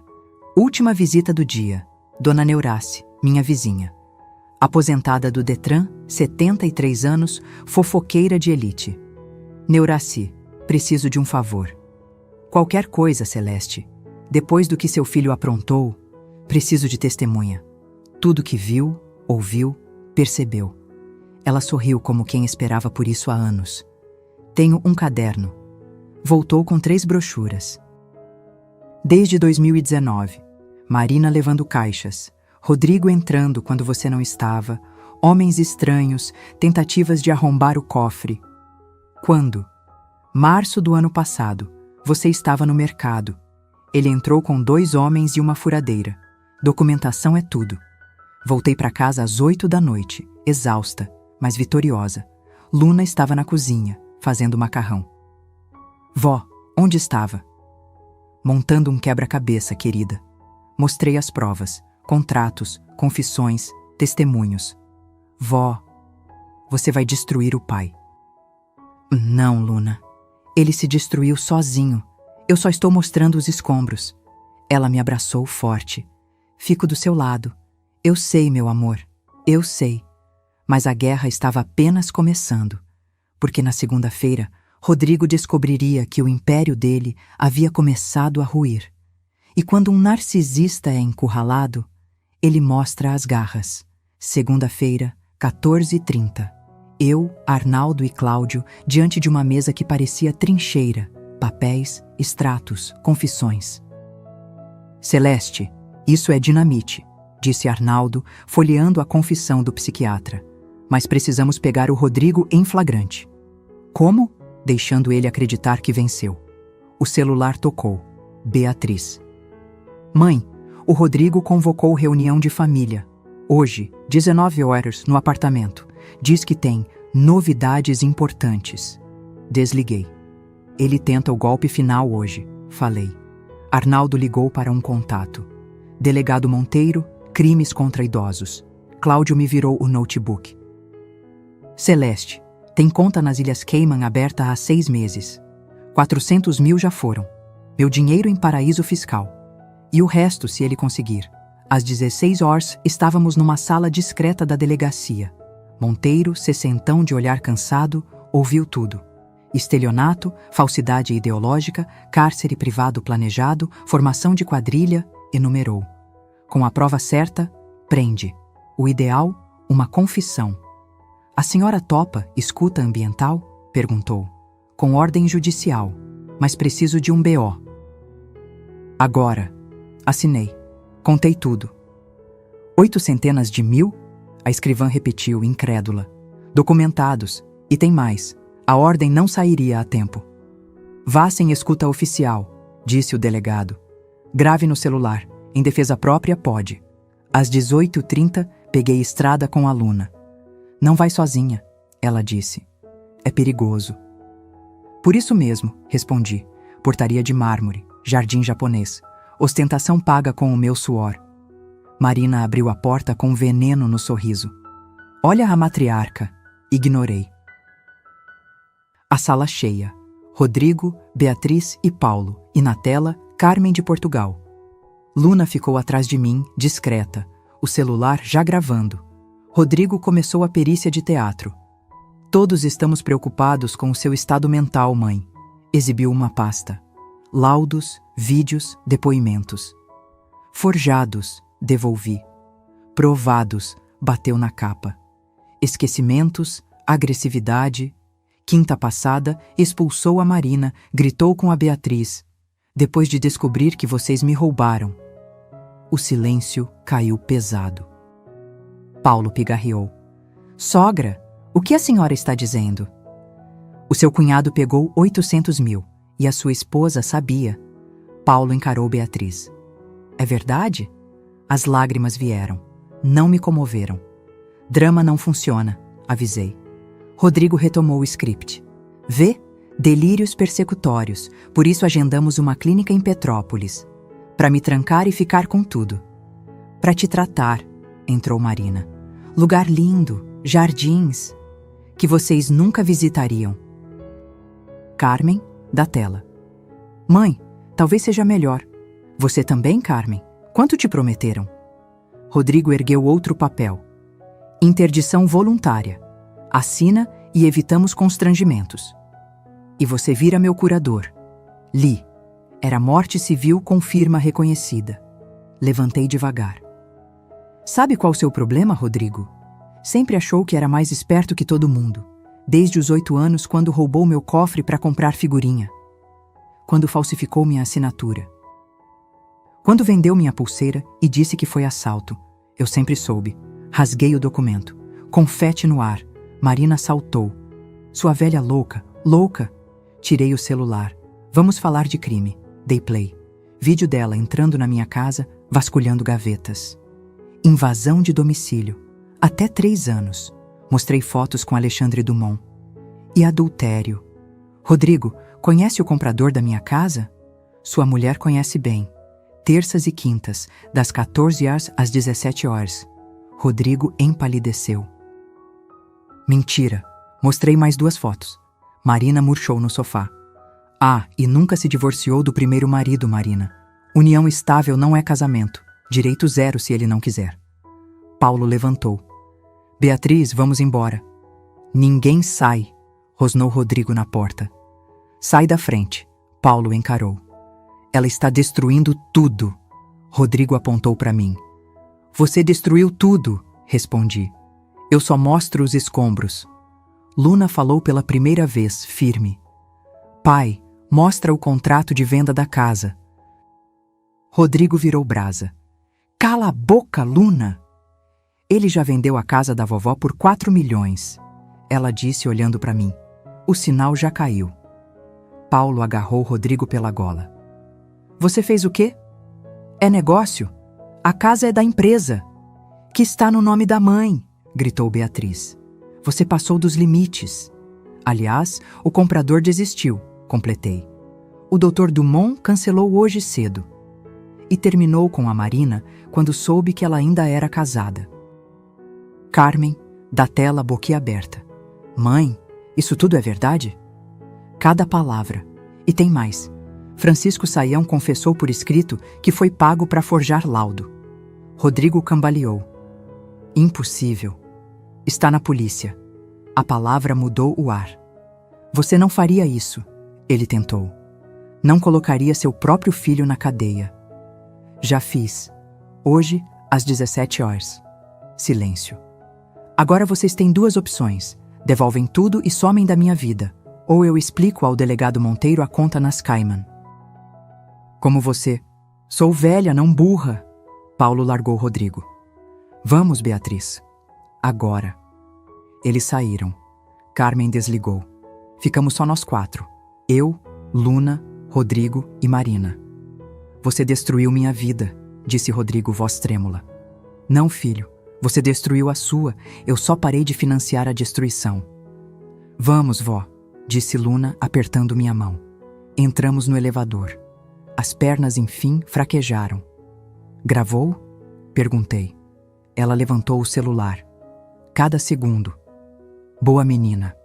Última visita do dia. Dona Neurace, minha vizinha. Aposentada do Detran, 73 anos, fofoqueira de elite. Neurace, preciso de um favor. Qualquer coisa, Celeste. Depois do que seu filho aprontou, preciso de testemunha. Tudo que viu, ouviu, percebeu. Ela sorriu como quem esperava por isso há anos. Tenho um caderno. Voltou com 3 brochuras. Desde 2019. Marina levando caixas. Rodrigo entrando quando você não estava. Homens estranhos. Tentativas de arrombar o cofre. Quando? Março do ano passado. Você estava no mercado. Ele entrou com 2 homens e uma furadeira. Documentação é tudo. Voltei para casa às 8 da noite, exausta, mas vitoriosa. Luna estava na cozinha, fazendo macarrão. Vó, onde estava? Montando um quebra-cabeça, querida. Mostrei as provas, contratos, confissões, testemunhos. Vó, você vai destruir o pai. Não, Luna. Ele se destruiu sozinho. Eu só estou mostrando os escombros. Ela me abraçou forte. Fico do seu lado. Eu sei, meu amor. Eu sei. Mas a guerra estava apenas começando. Porque na segunda-feira, Rodrigo descobriria que o império dele havia começado a ruir. E quando um narcisista é encurralado, ele mostra as garras. Segunda-feira, 14h30. Eu, Arnaldo e Cláudio, diante de uma mesa que parecia trincheira, papéis, extratos, confissões. Celeste, isso é dinamite, disse Arnaldo, folheando a confissão do psiquiatra. Mas precisamos pegar o Rodrigo em flagrante. Como? Deixando ele acreditar que venceu. O celular tocou. Beatriz. Mãe, o Rodrigo convocou reunião de família. Hoje, 19 horas, no apartamento. Diz que tem novidades importantes. Desliguei. Ele tenta o golpe final hoje, falei. Arnaldo ligou para um contato. Delegado Monteiro, crimes contra idosos. Cláudio me virou o notebook. Celeste, tem conta nas Ilhas Cayman aberta há 6 meses. 400 mil já foram. Meu dinheiro em paraíso fiscal. E o resto, se ele conseguir. Às 16 horas, estávamos numa sala discreta da delegacia. Monteiro, sessentão de olhar cansado, ouviu tudo. Estelionato, falsidade ideológica, cárcere privado planejado, formação de quadrilha, enumerou. Com a prova certa, prende. O ideal, uma confissão. A senhora topa escuta ambiental? Perguntou. Com ordem judicial, mas preciso de um BO. Agora. Assinei. Contei tudo. 800 mil? A escrivã repetiu, incrédula. Documentados. E tem mais. A ordem não sairia a tempo. Vá sem escuta oficial, disse o delegado. Grave no celular. Em defesa própria, pode. Às 18h30, peguei estrada com a Luna. Não vai sozinha, ela disse. É perigoso. Por isso mesmo, respondi. Portaria de mármore, jardim japonês. Ostentação paga com o meu suor. Marina abriu a porta com veneno no sorriso. Olha a matriarca. Ignorei. A sala cheia. Rodrigo, Beatriz e Paulo. E na tela, Carmen de Portugal. Luna ficou atrás de mim, discreta, o celular já gravando. Rodrigo começou a perícia de teatro. Todos estamos preocupados com o seu estado mental, mãe. Exibiu uma pasta. Laudos, vídeos, depoimentos. Forjados, devolvi. Provados, bateu na capa. Esquecimentos, agressividade. Quinta passada, expulsou a Marina, gritou com a Beatriz. Depois de descobrir que vocês me roubaram. O silêncio caiu pesado. Paulo pigarreou. Sogra, o que a senhora está dizendo? O seu cunhado pegou 800 mil e a sua esposa sabia. Paulo encarou Beatriz. É verdade? As lágrimas vieram. Não me comoveram. Drama não funciona, avisei. Rodrigo retomou o script. Vê? Delírios persecutórios, por isso agendamos uma clínica em Petrópolis. Para me trancar e ficar com tudo. Para te tratar, entrou Marina. Lugar lindo, jardins, que vocês nunca visitariam. Carmen, da tela. Mãe, talvez seja melhor. Você também, Carmen? Quanto te prometeram? Rodrigo ergueu outro papel. Interdição voluntária. Assina e evitamos constrangimentos. E você vira meu curador. Li. Era morte civil com firma reconhecida. Levantei devagar. Sabe qual o seu problema, Rodrigo? Sempre achou que era mais esperto que todo mundo. Desde os 8 anos, quando roubou meu cofre para comprar figurinha. Quando falsificou minha assinatura. Quando vendeu minha pulseira e disse que foi assalto. Eu sempre soube. Rasguei o documento. Confete no ar. Marina saltou. Sua velha louca, louca. Tirei o celular. Vamos falar de crime. Dei play. Vídeo dela entrando na minha casa, vasculhando gavetas. Invasão de domicílio. Até 3 anos. Mostrei fotos com Alexandre Dumont. E adultério. Rodrigo, conhece o comprador da minha casa? Sua mulher conhece bem. Terças e quintas, das 14 horas às 17 horas. Rodrigo empalideceu. Mentira. Mostrei mais 2 fotos. Marina murchou no sofá. Ah, e nunca se divorciou do primeiro marido, Marina. União estável não é casamento. Direito 0 se ele não quiser. Paulo levantou. Beatriz, vamos embora. Ninguém sai, rosnou Rodrigo na porta. Sai da frente, Paulo encarou. Ela está destruindo tudo. Rodrigo apontou para mim. Você destruiu tudo, respondi. Eu só mostro os escombros. Luna falou pela primeira vez, firme. Pai, Mostra o contrato de venda da casa. Rodrigo virou brasa. Cala a boca, Luna! Ele já vendeu a casa da vovó por 4 milhões. Ela disse olhando para mim. O sinal já caiu. Paulo agarrou Rodrigo pela gola. Você fez o quê? É negócio? A casa é da empresa. Que está no nome da mãe, gritou Beatriz. Você passou dos limites. Aliás, o comprador desistiu, completei. O Dr. Dumont cancelou hoje cedo. E terminou com a Marina quando soube que ela ainda era casada. Carmen, da tela boquiaberta. Mãe, isso tudo é verdade? Cada palavra. E tem mais. Francisco Saião confessou por escrito que foi pago para forjar laudo. Rodrigo cambaleou. Impossível. Está na polícia. A palavra mudou o ar. Você não faria isso, ele tentou. Não colocaria seu próprio filho na cadeia. Já fiz. Hoje, às 17 horas. Silêncio. Agora vocês têm 2 opções. Devolvem tudo e somem da minha vida. Ou eu explico ao delegado Monteiro a conta nas Cayman. Como você. Sou velha, não burra. Paulo largou Rodrigo. Vamos, Beatriz. Agora. Eles saíram. Carmen desligou. Ficamos só nós 4. Eu, Luna, Rodrigo e Marina. Você destruiu minha vida, disse Rodrigo, voz trêmula. Não, filho. Você destruiu a sua. Eu só parei de financiar a destruição. Vamos, vó, disse Luna, apertando minha mão. Entramos no elevador. As pernas, enfim, fraquejaram. Gravou? Perguntei. Ela levantou o celular. Cada segundo. Boa menina.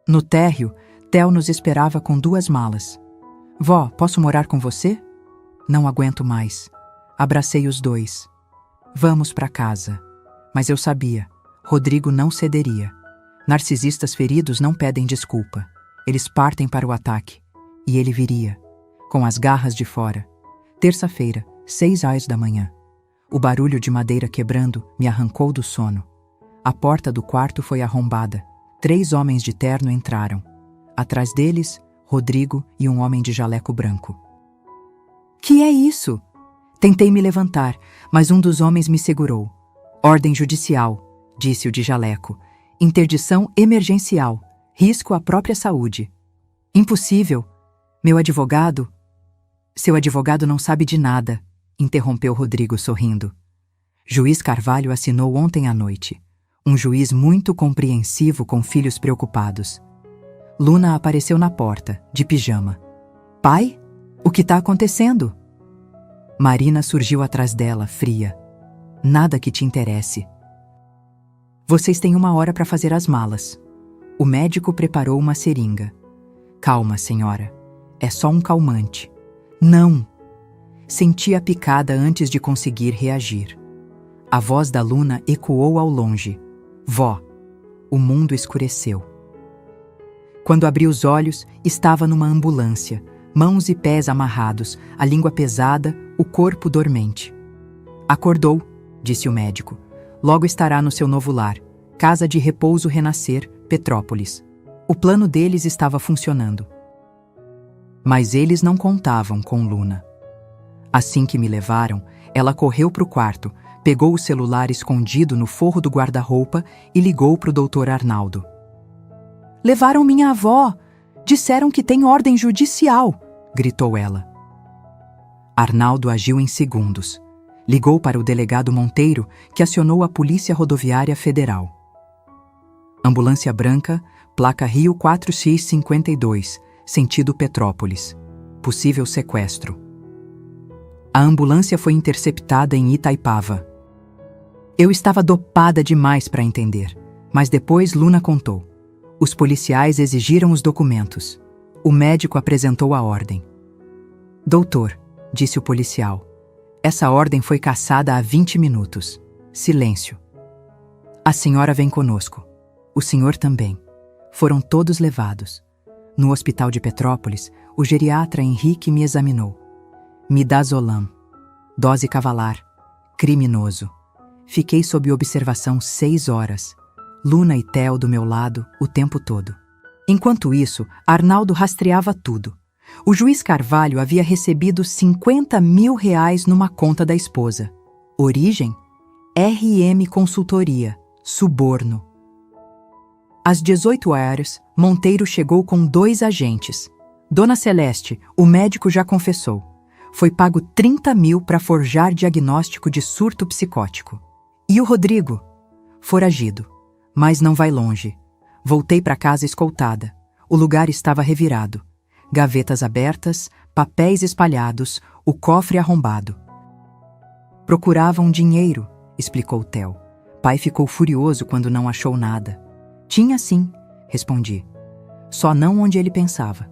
No térreo, Theo nos esperava com 2 malas. Vó, posso morar com você? Não aguento mais. Abracei os 2. Vamos para casa. Mas eu sabia. Rodrigo não cederia. Narcisistas feridos não pedem desculpa. Eles partem para o ataque. E ele viria. Com as garras de fora. Terça-feira, 6h da manhã. O barulho de madeira quebrando me arrancou do sono. A porta do quarto foi arrombada. 3 homens de terno entraram. Atrás deles, Rodrigo e um homem de jaleco branco. Que é isso? Tentei me levantar, mas um dos homens me segurou. Ordem judicial, disse o de jaleco. Interdição emergencial. Risco à própria saúde. Impossível. Meu advogado... Seu advogado não sabe de nada, interrompeu Rodrigo sorrindo. Juiz Carvalho assinou ontem à noite. Um juiz muito compreensivo com filhos preocupados. Luna apareceu na porta, de pijama. Pai? O que está acontecendo? Marina surgiu atrás dela, fria. Nada que te interesse. Vocês têm 1 hora para fazer as malas. O médico preparou uma seringa. Calma, senhora. É só um calmante. Não! Senti a picada antes de conseguir reagir. A voz da Luna ecoou ao longe. Vó! O mundo escureceu. Quando abri os olhos, estava numa ambulância, mãos e pés amarrados, a língua pesada, o corpo dormente. Acordou, disse o médico. Logo estará no seu novo lar, Casa de Repouso Renascer, Petrópolis. O plano deles estava funcionando. Mas eles não contavam com Luna. Assim que me levaram, ela correu para o quarto, pegou o celular escondido no forro do guarda-roupa e ligou para o Dr. Arnaldo. Levaram minha avó! Disseram que tem ordem judicial! Gritou ela. Arnaldo agiu em segundos. Ligou para o delegado Monteiro, que acionou a Polícia Rodoviária Federal. Ambulância branca, placa Rio 4X52, sentido Petrópolis. Possível sequestro. A ambulância foi interceptada em Itaipava. Eu estava dopada demais para entender, mas depois Luna contou. Os policiais exigiram os documentos. O médico apresentou a ordem. Doutor, disse o policial, essa ordem foi cassada há 20 minutos. Silêncio. A senhora vem conosco. O senhor também. Foram todos levados. No hospital de Petrópolis, o geriatra Henrique me examinou. Midazolam. Dose cavalar. Criminoso. Fiquei sob observação 6 horas. Luna e Theo do meu lado o tempo todo. Enquanto isso, Arnaldo rastreava tudo. O juiz Carvalho havia recebido R$50 mil numa conta da esposa. Origem? RM Consultoria. Suborno. Às 18 horas, Monteiro chegou com 2 agentes. Dona Celeste, o médico já confessou. Foi pago R$30 mil para forjar diagnóstico de surto psicótico. E o Rodrigo? Foragido. Mas não vai longe. Voltei para casa escoltada. O lugar estava revirado. Gavetas abertas, papéis espalhados, o cofre arrombado. Procuravam dinheiro, explicou Theo. Pai ficou furioso quando não achou nada. Tinha sim, respondi. Só não onde ele pensava.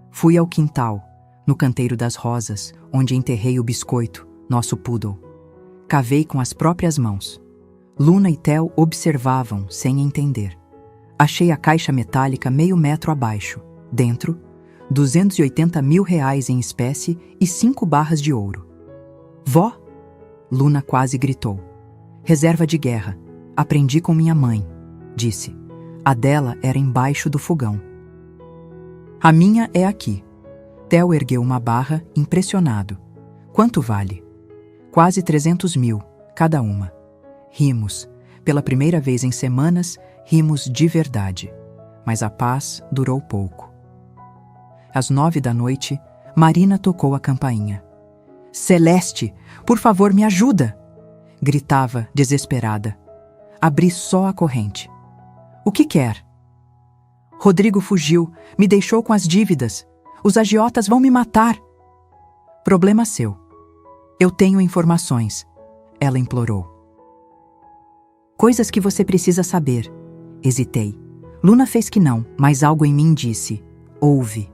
Fui ao quintal, no canteiro das rosas, onde enterrei o biscoito, nosso poodle. Cavei com as próprias mãos. Luna e Theo observavam, sem entender. Achei a caixa metálica meio metro abaixo. Dentro, R$280 mil em espécie e 5 barras de ouro. Vó? Luna quase gritou. Reserva de guerra. Aprendi com minha mãe, disse. A dela era embaixo do fogão. A minha é aqui. Theo ergueu uma barra, impressionado. Quanto vale? Quase 300 mil, cada uma. Rimos. Pela primeira vez em semanas, rimos de verdade. Mas a paz durou pouco. Às 9 da noite, Marina tocou a campainha. Celeste, por favor, me ajuda! Gritava, desesperada. Abri só a corrente. O que quer? Rodrigo fugiu, me deixou com as dívidas. Os agiotas vão me matar. Problema seu. Eu tenho informações, ela implorou. Coisas que você precisa saber. Hesitei. Luna fez que não, mas algo em mim disse. Ouve.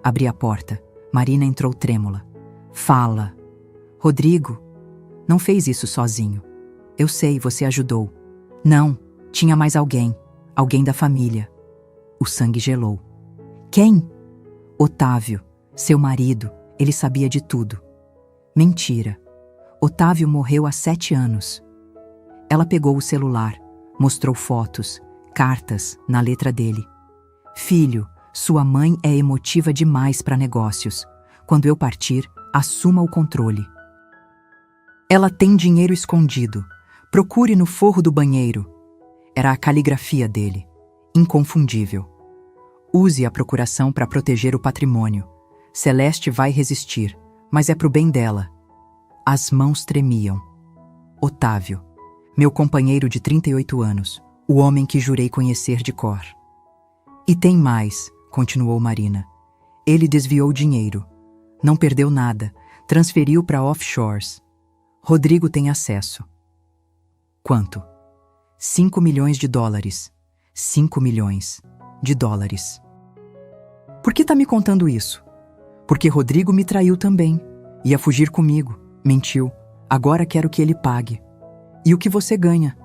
Abri a porta. Marina entrou trêmula. Fala. Rodrigo não fez isso sozinho. Eu sei, você ajudou. Não, tinha mais alguém. Alguém da família. O sangue gelou. Quem? Otávio, seu marido. Ele sabia de tudo. Mentira. Otávio morreu há 7 anos. Ela pegou o celular, mostrou fotos, cartas na letra dele. Filho, sua mãe é emotiva demais para negócios. Quando eu partir, assuma o controle. Ela tem dinheiro escondido. Procure no forro do banheiro. Era a caligrafia dele. Inconfundível. Use a procuração para proteger o patrimônio. Celeste vai resistir, mas é pro bem dela. As mãos tremiam. Otávio, meu companheiro de 38 anos, o homem que jurei conhecer de cor. E tem mais, continuou Marina. Ele desviou dinheiro. Não perdeu nada, transferiu para offshores. Rodrigo tem acesso. Quanto? 5 milhões de dólares. 5 milhões de dólares. Por que tá me contando isso? Porque Rodrigo me traiu também. Ia fugir comigo. Mentiu. Agora quero que ele pague. E o que você ganha?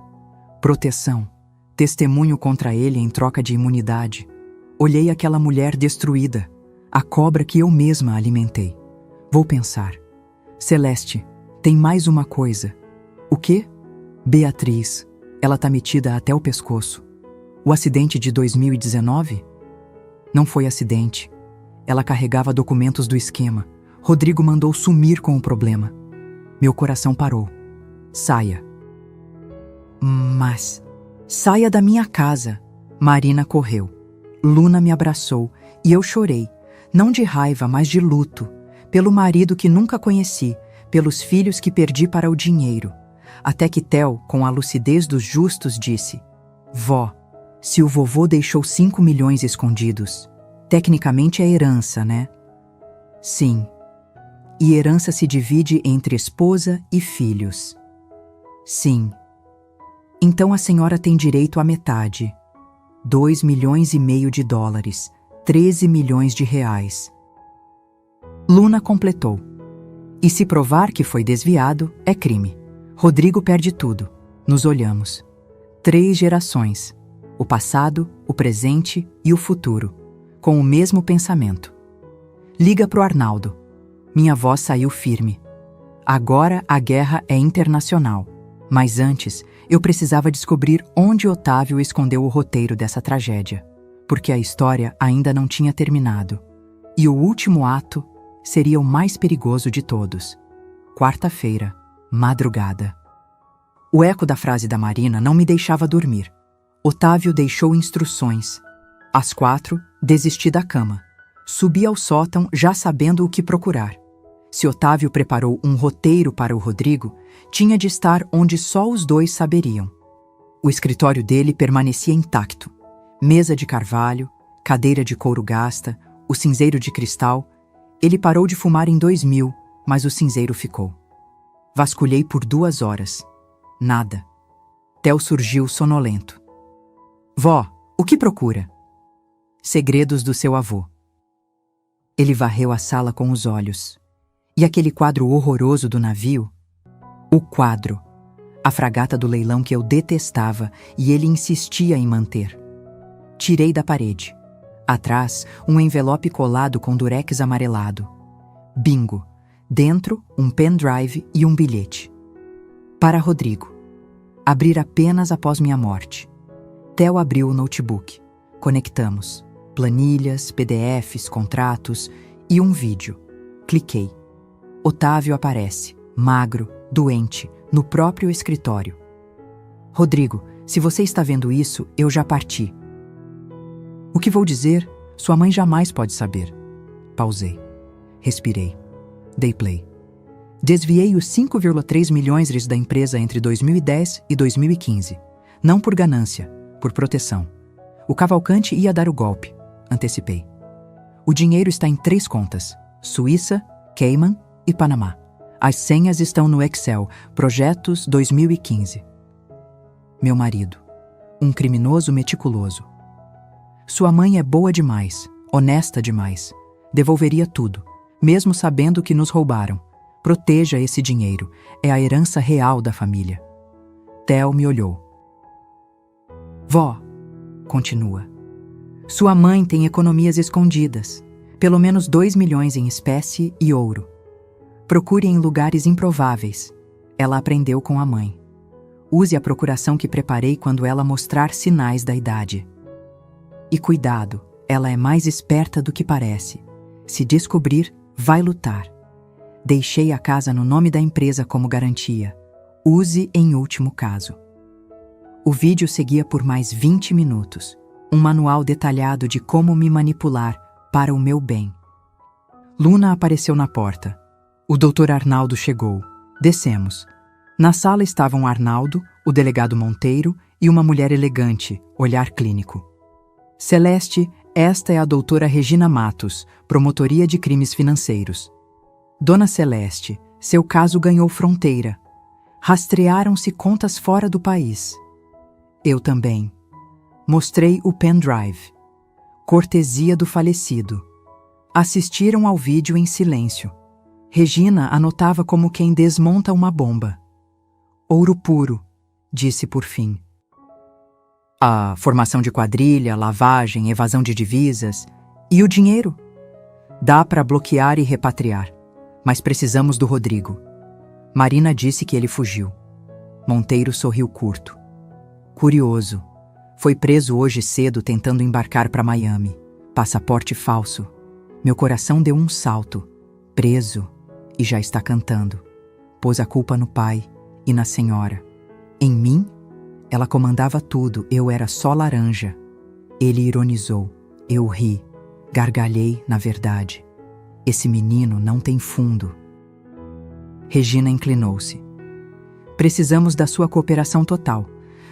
Proteção. Testemunho contra ele em troca de imunidade. Olhei aquela mulher destruída. A cobra que eu mesma alimentei. Vou pensar. Celeste, tem mais uma coisa. O quê? Beatriz. Ela tá metida até o pescoço. O acidente de 2019? Não foi acidente. Ela carregava documentos do esquema. Rodrigo mandou sumir com o problema. Meu coração parou. Saia. Mas... saia da minha casa. Marina correu. Luna me abraçou e eu chorei. Não de raiva, mas de luto. Pelo marido que nunca conheci. Pelos filhos que perdi para o dinheiro. Até que Theo, com a lucidez dos justos, disse: Vó, se o vovô deixou 5 milhões escondidos, tecnicamente é herança, né? Sim. E herança se divide entre esposa e filhos. Sim. Então a senhora tem direito à metade. 2,5 milhões de dólares, 13 milhões de reais. Luna completou. E se provar que foi desviado, é crime. Rodrigo perde tudo. Nos olhamos. 3 gerações. O passado, o presente e o futuro. Com o mesmo pensamento. Liga pro Arnaldo. Minha voz saiu firme. Agora a guerra é internacional. Mas antes, eu precisava descobrir onde Otávio escondeu o roteiro dessa tragédia. Porque a história ainda não tinha terminado. E o último ato seria o mais perigoso de todos. Quarta-feira, madrugada. O eco da frase da Marina não me deixava dormir. Otávio deixou instruções. Às 4, desisti da cama. Subi ao sótão já sabendo o que procurar. Se Otávio preparou um roteiro para o Rodrigo, tinha de estar onde só os dois saberiam. O escritório dele permanecia intacto. Mesa de carvalho, cadeira de couro gasta, o cinzeiro de cristal. Ele parou de fumar em 2000, mas o cinzeiro ficou. Vasculhei por 2 horas. Nada. Theo surgiu sonolento. Vó, o que procura? Segredos do seu avô. Ele varreu a sala com os olhos. E aquele quadro horroroso do navio? O quadro. A fragata do leilão que eu detestava e ele insistia em manter. Tirei da parede. Atrás, um envelope colado com durex amarelado. Bingo. Dentro, um pendrive e um bilhete. Para Rodrigo. Abrir apenas após minha morte. Theo abriu o notebook. Conectamos. Planilhas, PDFs, contratos e um vídeo. Cliquei. Otávio aparece, magro, doente, no próprio escritório. Rodrigo, se você está vendo isso, eu já parti. O que vou dizer, sua mãe jamais pode saber. Pausei. Respirei. Dei play. Desviei os 5,3 milhões da empresa entre 2010 e 2015. Não por ganância, por proteção. O Cavalcante ia dar o golpe. Antecipei. O dinheiro está em 3 contas: Suíça, Cayman e Panamá. As senhas estão no Excel, Projetos 2015. Meu marido. Um criminoso meticuloso. Sua mãe é boa demais, honesta demais. Devolveria tudo, mesmo sabendo que nos roubaram. Proteja esse dinheiro. É a herança real da família. Theo me olhou. Vó, continua. Sua mãe tem economias escondidas. Pelo menos 2 milhões em espécie e ouro. Procure em lugares improváveis. Ela aprendeu com a mãe. Use a procuração que preparei quando ela mostrar sinais da idade. E cuidado, ela é mais esperta do que parece. Se descobrir, vai lutar. Deixei a casa no nome da empresa como garantia. Use em último caso. O vídeo seguia por mais 20 minutos. Um manual detalhado de como me manipular para o meu bem. Luna apareceu na porta. O Dr. Arnaldo chegou. Descemos. Na sala estavam Arnaldo, o delegado Monteiro e uma mulher elegante, olhar clínico. Celeste, esta é a doutora Regina Matos, Promotoria de Crimes Financeiros. Dona Celeste, seu caso ganhou fronteira. Rastrearam-se contas fora do país. Eu também. Mostrei o pendrive. Cortesia do falecido. Assistiram ao vídeo em silêncio. Regina anotava como quem desmonta uma bomba. Ouro puro, disse por fim. A formação de quadrilha, lavagem, evasão de divisas. E o dinheiro? Dá para bloquear e repatriar. Mas precisamos do Rodrigo. Marina disse que ele fugiu. Monteiro sorriu curto. Curioso. Foi preso hoje cedo tentando embarcar para Miami. Passaporte falso. Meu coração deu um salto. Preso. E já está cantando. Pôs a culpa no pai e na senhora. Em mim, ela comandava tudo, eu era só laranja. Ele ironizou. Eu ri. Gargalhei, na verdade. Esse menino não tem fundo. Regina inclinou-se. Precisamos da sua cooperação total.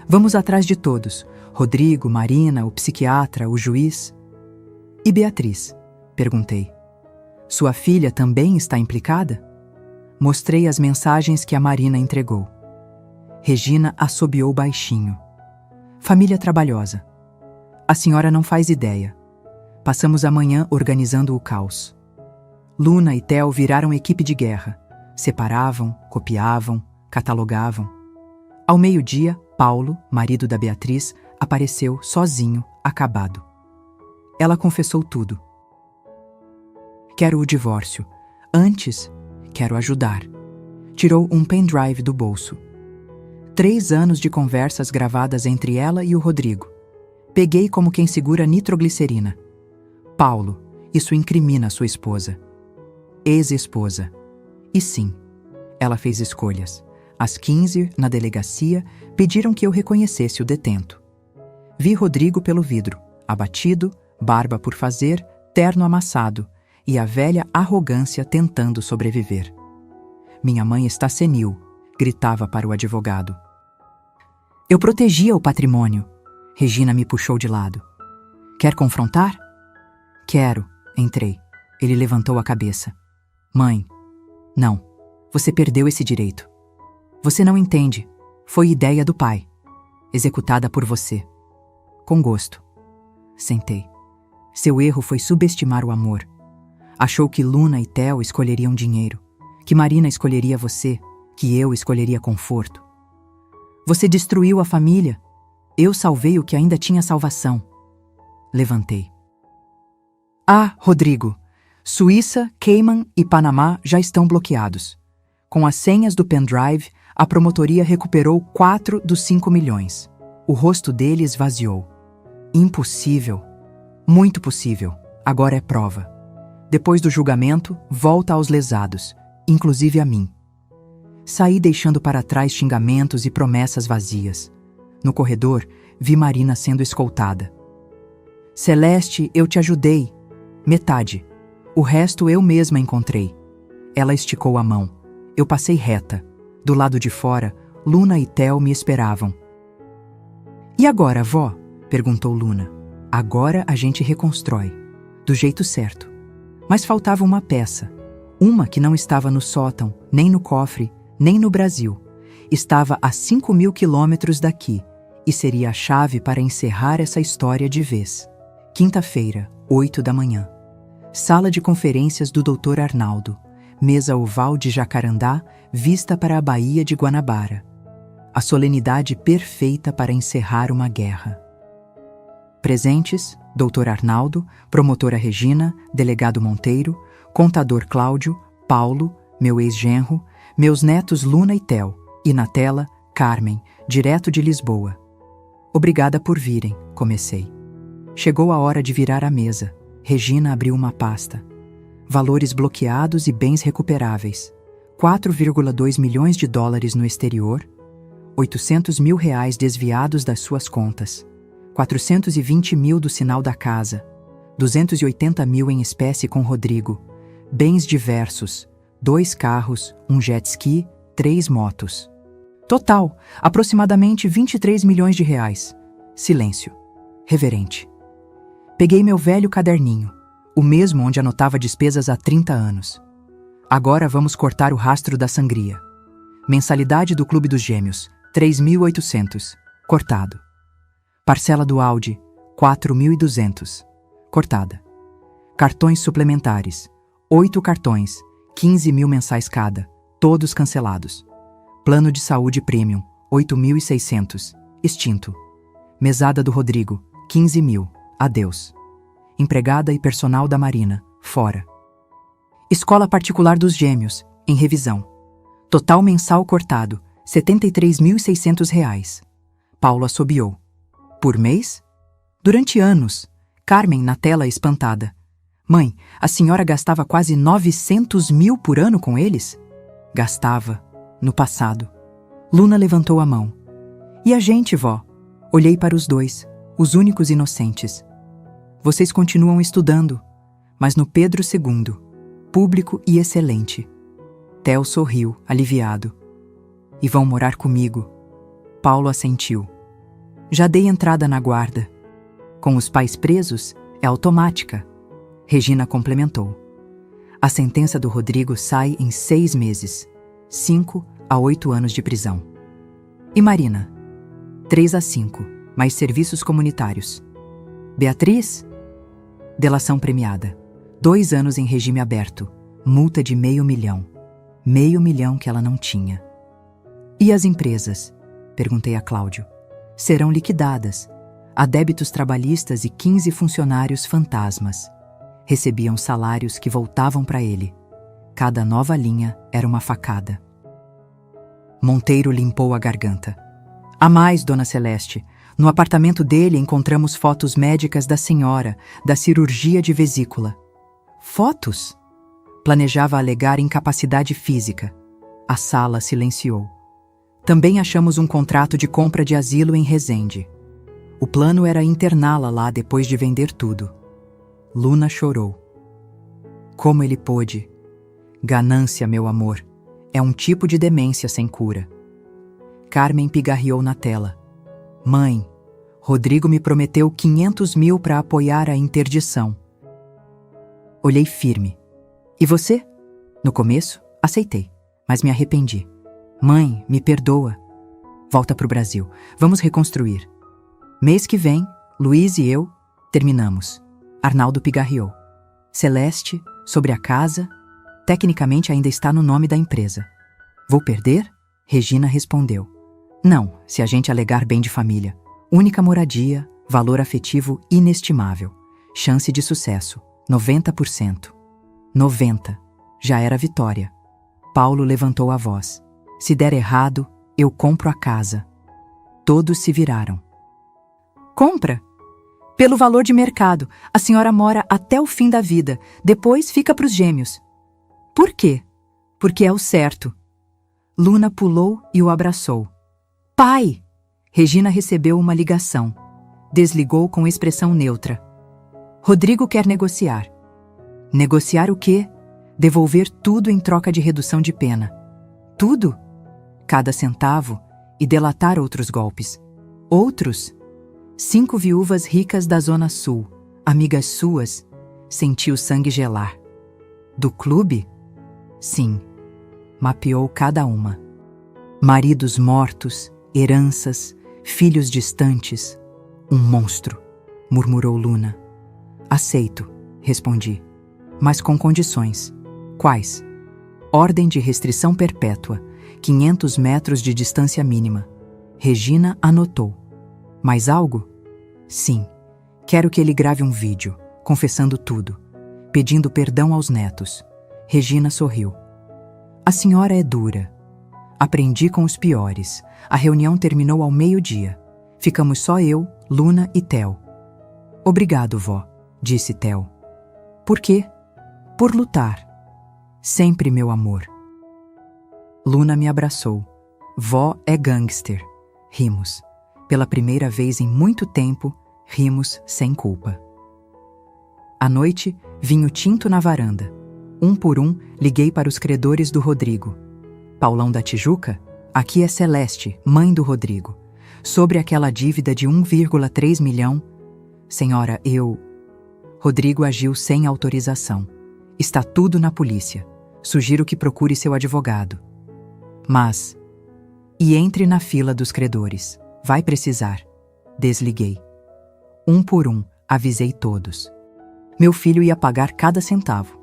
Vamos atrás de todos. Rodrigo, Marina, o psiquiatra, o juiz. E Beatriz? Perguntei. Sua filha também está implicada? Mostrei as mensagens que a Marina entregou. Regina assobiou baixinho. Família trabalhosa. A senhora não faz ideia. Passamos a manhã organizando o caos. Luna e Theo viraram equipe de guerra. Separavam, copiavam, catalogavam. Ao meio-dia, Paulo, marido da Beatriz, apareceu sozinho, acabado. Ela confessou tudo. Quero o divórcio. Antes, quero ajudar. Tirou um pendrive do bolso. 3 anos de conversas gravadas entre ela e o Rodrigo. Peguei como quem segura nitroglicerina. Paulo, Isso incrimina sua esposa. Ex-esposa. E sim, ela fez escolhas. Às 15, na delegacia, pediram que eu reconhecesse o detento. Vi Rodrigo pelo vidro, abatido, barba por fazer, terno amassado, e a velha arrogância tentando sobreviver. Minha mãe está senil, gritava para o advogado. Eu protegia o patrimônio. Regina me puxou de lado. Quer confrontar? Quero, entrei. Ele levantou a cabeça. Mãe, não, você perdeu esse direito. Você não entende. Foi ideia do pai. Executada por você. Com gosto. Sentei. Seu erro foi subestimar o amor. Achou que Luna e Theo escolheriam dinheiro, que Marina escolheria você, que eu escolheria conforto. Você destruiu a família. Eu salvei o que ainda tinha salvação. Levantei. Ah, Rodrigo, Suíça, Cayman e Panamá já estão bloqueados. Com as senhas do pendrive, a promotoria recuperou 4 dos 5 milhões. O rosto dele esvaziou. Impossível. Muito possível. Agora é prova. Depois do julgamento, volta aos lesados, inclusive a mim. Saí deixando para trás xingamentos e promessas vazias. No corredor, vi Marina sendo escoltada. Celeste, eu te ajudei. Metade. O resto eu mesma encontrei. Ela esticou a mão. Eu passei reta. Do lado de fora, Luna e Theo me esperavam. E agora, vó? Perguntou Luna. Agora a gente reconstrói. Do jeito certo. Mas faltava uma peça. Uma que não estava no sótão, nem no cofre, nem no Brasil. Estava a 5.000 quilômetros daqui e seria a chave para encerrar essa história de vez. Quinta-feira, 8 da manhã. Sala de conferências do Dr. Arnaldo. Mesa oval de jacarandá, vista para a Baía de Guanabara. A solenidade perfeita para encerrar uma guerra. Presentes, Dr. Arnaldo, promotora Regina, delegado Monteiro, contador Cláudio, Paulo, meu ex-genro, meus netos Luna e Theo, e na tela, Carmen, direto de Lisboa. Obrigada por virem, comecei. Chegou a hora de virar a mesa. Regina abriu uma pasta. Valores bloqueados e bens recuperáveis. 4,2 milhões de dólares no exterior, 800 mil reais desviados das suas contas, 420 mil do sinal da casa, 280 mil em espécie com Rodrigo, bens diversos, 2 carros, um jet ski, 3 motos. Total, aproximadamente 23 milhões de reais. Silêncio. Reverente. Peguei meu velho caderninho, o mesmo onde anotava despesas há 30 anos. Agora vamos cortar o rastro da sangria. Mensalidade do Clube dos Gêmeos, 3.800. Cortado. Parcela do Audi, 4.200. Cortada. Cartões suplementares, 8 cartões, 15 mil mensais cada, todos cancelados. Plano de saúde premium, 8.600. Extinto. Mesada do Rodrigo, 15 mil. Adeus. Empregada e personal da Marina, fora. Escola particular dos Gêmeos, em revisão. Total mensal cortado, R$ 73.600. Paulo assobiou. Por mês? Durante anos. Carmen na tela espantada. Mãe, a senhora gastava quase 900 mil por ano com eles? Gastava, no passado. Luna levantou a mão. E a gente, vó? Olhei para os dois, os únicos inocentes. Vocês continuam estudando, mas no Pedro II, público e excelente. Theo sorriu, aliviado. E vão morar comigo. Paulo assentiu. Já dei entrada na guarda. Com os pais presos, é automática. Regina complementou. A sentença do Rodrigo sai em 6 meses. 5 a 8 anos de prisão. E Marina? 3 a 5, mais serviços comunitários. Beatriz? Delação premiada. 2 anos em regime aberto. Multa de R$500 mil. R$500 mil que ela não tinha. E as empresas? Perguntei a Cláudio. Serão liquidadas. Há débitos trabalhistas e 15 funcionários fantasmas. Recebiam salários que voltavam para ele. Cada nova linha era uma facada. Monteiro limpou a garganta. Há mais, Dona Celeste. No apartamento dele encontramos fotos médicas da senhora, da cirurgia de vesícula. Fotos? Planejava alegar incapacidade física. A sala silenciou. Também achamos um contrato de compra de asilo em Resende. O plano era interná-la lá depois de vender tudo. Luna chorou. Como ele pôde? Ganância, meu amor. É um tipo de demência sem cura. Carmen pigarreou na tela. Mãe, Rodrigo me prometeu 500 mil para apoiar a interdição. Olhei firme. E você? No começo, aceitei, mas me arrependi. Mãe, me perdoa. Volta pro Brasil. Vamos reconstruir. Mês que vem, Luiz e eu terminamos. Arnaldo pigarreou. Celeste, sobre a casa, tecnicamente ainda está no nome da empresa. Vou perder? Regina respondeu. Não, se a gente alegar bem de família. Única moradia, valor afetivo inestimável. Chance de sucesso, 90%. 90%. Já era vitória. Paulo levantou a voz. Se der errado, eu compro a casa. Todos se viraram. Compra? Pelo valor de mercado, a senhora mora até o fim da vida, depois fica para os gêmeos. Por quê? Porque é o certo. Luna pulou e o abraçou. Pai! Regina recebeu uma ligação. Desligou com expressão neutra. Rodrigo quer negociar. Negociar o quê? Devolver tudo em troca de redução de pena. Tudo? Cada centavo e delatar outros golpes. Outros? 5 viúvas ricas da Zona Sul, amigas suas, senti o sangue gelar. Do clube? Sim. Mapeou cada uma. Maridos mortos, heranças, filhos distantes. Um monstro, murmurou Luna. Aceito, respondi. Mas com condições. Quais? Ordem de restrição perpétua, 500 metros de distância mínima. Regina anotou. Mais algo? Sim. Quero que ele grave um vídeo, confessando tudo, pedindo perdão aos netos. Regina sorriu. A senhora é dura. Aprendi com os piores. A reunião terminou ao meio-dia. Ficamos só eu, Luna e Theo. Obrigado, vó, disse Theo. Por quê? Por lutar. Sempre, meu amor. Luna me abraçou. Vó é gangster. Rimos. Pela primeira vez em muito tempo, rimos sem culpa. À noite, vinho tinto na varanda. Um por um, liguei para os credores do Rodrigo. Paulão da Tijuca? Aqui é Celeste, mãe do Rodrigo. Sobre aquela dívida de 1,3 milhão. Senhora, Rodrigo agiu sem autorização. Está tudo na polícia. Sugiro que procure seu advogado. Mas... E entre na fila dos credores. Vai precisar. Desliguei. Um por um, avisei todos. Meu filho ia pagar cada centavo.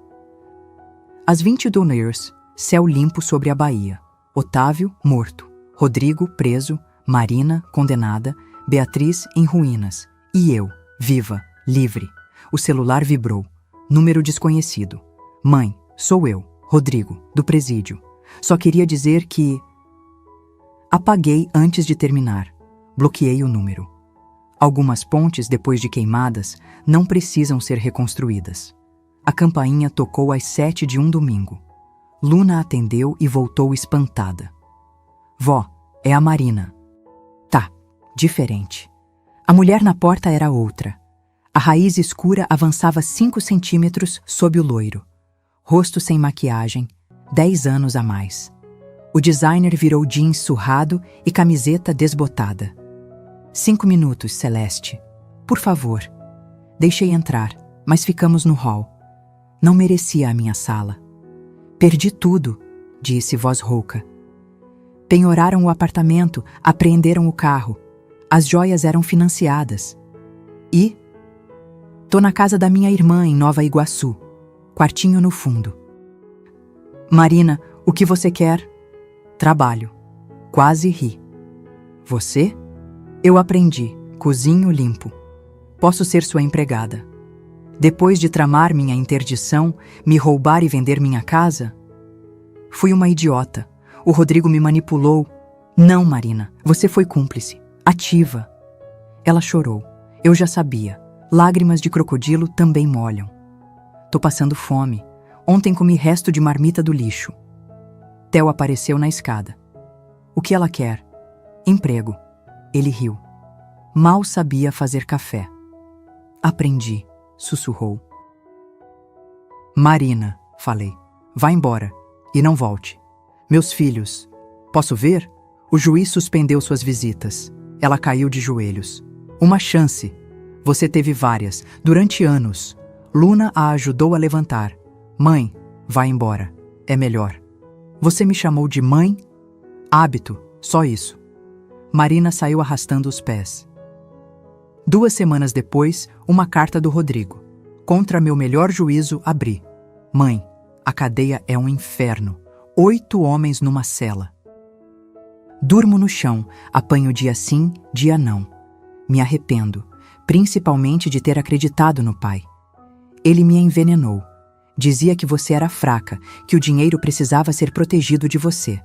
Às 22h, céu limpo sobre a Bahia. Otávio, morto. Rodrigo, preso. Marina, condenada. Beatriz, em ruínas. E eu, viva, livre. O celular vibrou. Número desconhecido. Mãe, sou eu, Rodrigo, do presídio. Só queria dizer que... Apaguei antes de terminar. Bloqueei o número. Algumas pontes, depois de queimadas, não precisam ser reconstruídas. A campainha tocou às 7 de um domingo. Luna atendeu e voltou espantada. Vó, é a Marina. Tá, diferente. A mulher na porta era outra. A raiz escura avançava 5 centímetros sob o loiro. Rosto sem maquiagem, 10 anos a mais. O designer virou jeans surrado e camiseta desbotada. 5 minutos, Celeste. Por favor. Deixei entrar, mas ficamos no hall. Não merecia a minha sala. Perdi tudo, disse voz rouca. Penhoraram o apartamento, apreenderam o carro. As joias eram financiadas. E? Tô na casa da minha irmã em Nova Iguaçu. Quartinho no fundo. Marina, o que você quer? Trabalho. Quase ri. Você? Eu aprendi. Cozinho limpo. Posso ser sua empregada. Depois de tramar minha interdição, me roubar e vender minha casa? Fui uma idiota. O Rodrigo me manipulou. Não, Marina, você foi cúmplice. Ativa. Ela chorou. Eu já sabia. Lágrimas de crocodilo também molham. Tô passando fome. Ontem comi resto de marmita do lixo. Theo apareceu na escada. O que ela quer? Emprego. Ele riu. Mal sabia fazer café. Aprendi, sussurrou. Marina, falei. Vá embora e não volte. Meus filhos. Posso ver? O juiz suspendeu suas visitas. Ela caiu de joelhos. Uma chance. Você teve várias, durante anos. Luna a ajudou a levantar. Mãe, vá embora. É melhor. Você me chamou de mãe? Hábito, só isso. Marina saiu arrastando os pés. 2 semanas depois, uma carta do Rodrigo. Contra meu melhor juízo, abri. Mãe, a cadeia é um inferno. 8 homens numa cela. Durmo no chão, apanho dia sim, dia não. Me arrependo, principalmente de ter acreditado no pai. Ele me envenenou. Dizia que você era fraca, que o dinheiro precisava ser protegido de você.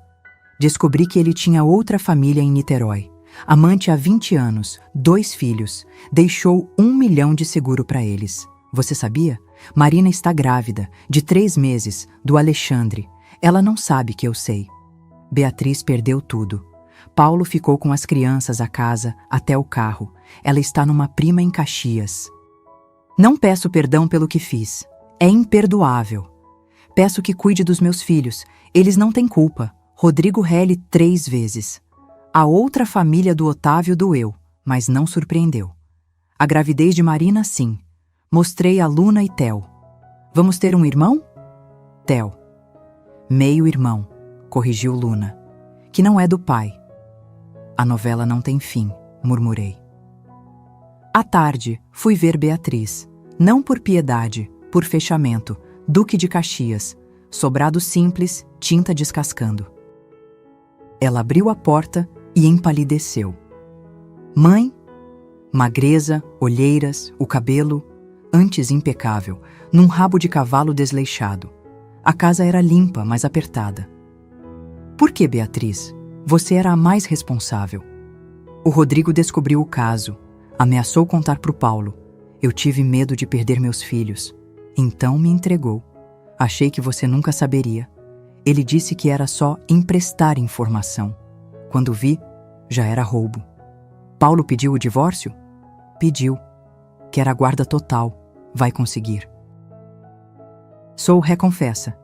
Descobri que ele tinha outra família em Niterói. Amante há 20 anos, 2 filhos. Deixou 1 milhão de seguro para eles. Você sabia? Marina está grávida, de 3 meses, do Alexandre. Ela não sabe que eu sei. Beatriz perdeu tudo. Paulo ficou com as crianças, a casa, até o carro. Ela está numa prima em Caxias. Não peço perdão pelo que fiz. É imperdoável. Peço que cuide dos meus filhos. Eles não têm culpa. Rodrigo Relli 3 vezes. A outra família do Otávio doeu, mas não surpreendeu. A gravidez de Marina, sim. Mostrei a Luna e Theo. Vamos ter um irmão? Theo. Meio irmão, corrigiu Luna. Que não é do pai. A novela não tem fim, murmurei. À tarde, fui ver Beatriz. Não por piedade, por fechamento. Duque de Caxias. Sobrado simples, tinta descascando. Ela abriu a porta e empalideceu. Mãe? Magreza, olheiras, o cabelo, antes impecável, num rabo de cavalo desleixado. A casa era limpa, mas apertada. Por que, Beatriz? Você era a mais responsável. O Rodrigo descobriu o caso. Ameaçou contar pro Paulo. Eu tive medo de perder meus filhos. Então me entregou. Achei que você nunca saberia. Ele disse que era só emprestar informação. Quando vi, já era roubo. Paulo pediu o divórcio? Pediu. Quer a guarda total. Vai conseguir. Sou reconfessa.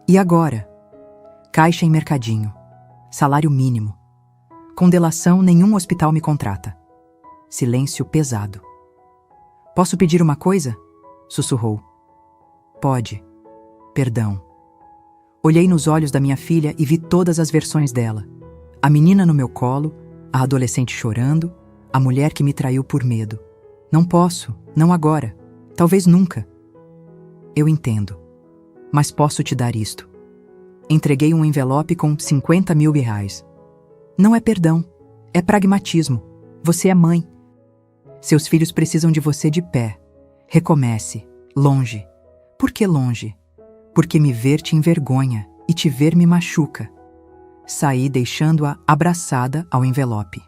E agora? Caixa em mercadinho. Salário mínimo. Com delação, nenhum hospital me contrata. Silêncio pesado. Posso pedir uma coisa? Sussurrou. Pode. Perdão. Olhei nos olhos da minha filha e vi todas as versões dela. A menina no meu colo, a adolescente chorando, a mulher que me traiu por medo. Não posso, não agora, talvez nunca. Eu entendo, mas posso te dar isto. Entreguei um envelope com 50 mil reais. Não é perdão, é pragmatismo. Você é mãe. Seus filhos precisam de você de pé. Recomece, longe. Por que longe? Porque me ver te envergonha e te ver me machuca. Saí deixando-a abraçada ao envelope.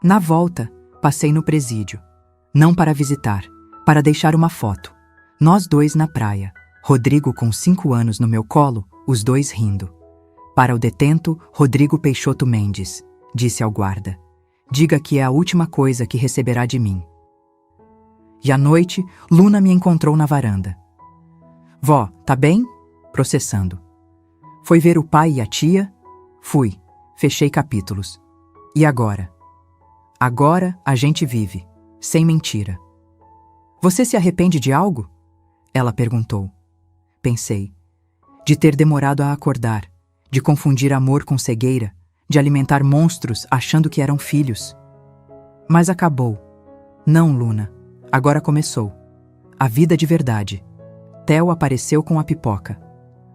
Na volta, passei no presídio. Não para visitar, para deixar uma foto. Nós 2 na praia. Rodrigo com 5 anos no meu colo, os 2 rindo. Para o detento, Rodrigo Peixoto Mendes, disse ao guarda. Diga que é a última coisa que receberá de mim. E à noite, Luna me encontrou na varanda. Vó, tá bem? Processando. Foi ver o pai e a tia? Fui. Fechei capítulos. E agora? Agora a gente vive, sem mentira. Você se arrepende de algo? Ela perguntou. Pensei. De ter demorado a acordar, de confundir amor com cegueira, de alimentar monstros achando que eram filhos. Mas acabou. Não, Luna. Agora começou. A vida de verdade. Theo apareceu com a pipoca.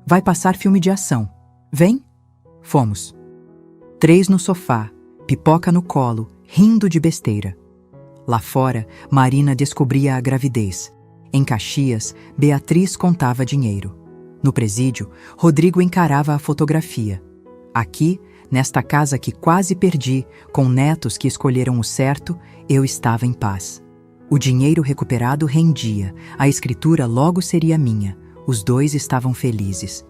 Vai passar filme de ação. Vem? Fomos. 3 no sofá, pipoca no colo, rindo de besteira. Lá fora, Marina descobria a gravidez. Em Caxias, Beatriz contava dinheiro. No presídio, Rodrigo encarava a fotografia. Aqui, nesta casa que quase perdi, com netos que escolheram o certo, eu estava em paz. O dinheiro recuperado rendia, a escritura logo seria minha. Os dois estavam felizes.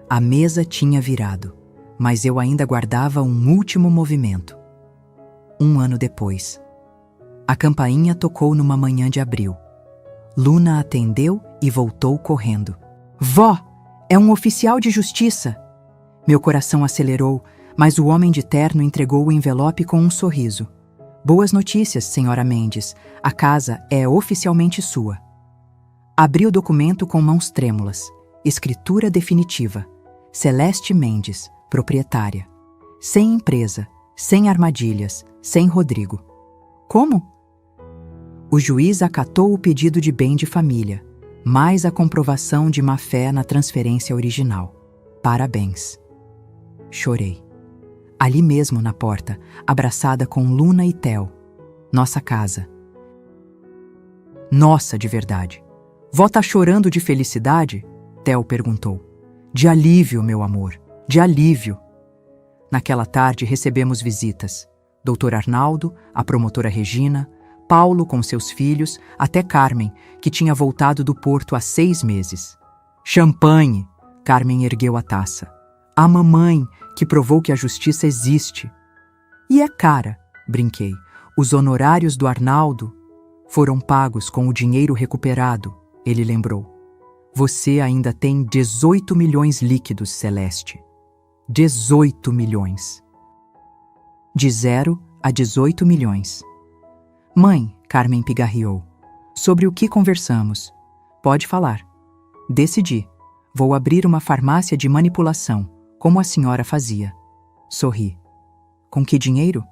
A mesa tinha virado, mas eu ainda guardava um último movimento. 1 ano depois. A campainha tocou numa manhã de abril. Luna atendeu e voltou correndo. Vó, é um oficial de justiça! Meu coração acelerou, mas o homem de terno entregou o envelope com um sorriso. Boas notícias, senhora Mendes. A casa é oficialmente sua. Abri o documento com mãos trêmulas. Escritura definitiva. Celeste Mendes, proprietária. Sem empresa, sem armadilhas, sem Rodrigo. Como? O juiz acatou o pedido de bem de família, mais a comprovação de má-fé na transferência original. Parabéns. Chorei. Ali mesmo na porta, abraçada com Luna e Theo. Nossa casa. Nossa, de verdade. Vó tá chorando de felicidade? Theo perguntou. De alívio, meu amor, de alívio. Naquela tarde recebemos visitas. Doutor Arnaldo, a promotora Regina, Paulo com seus filhos, até Carmen, que tinha voltado do Porto há 6 meses. Champanhe! Carmen ergueu a taça. A mamãe, que provou que a justiça existe. E é cara, brinquei. Os honorários do Arnaldo foram pagos com o dinheiro recuperado, ele lembrou. Você ainda tem 18 milhões líquidos, Celeste. 18 milhões. De 0 a 18 milhões. Mãe, Carmen pigarreou. Sobre o que conversamos? Pode falar. Decidi. Vou abrir uma farmácia de manipulação, como a senhora fazia. Sorri. Com que dinheiro?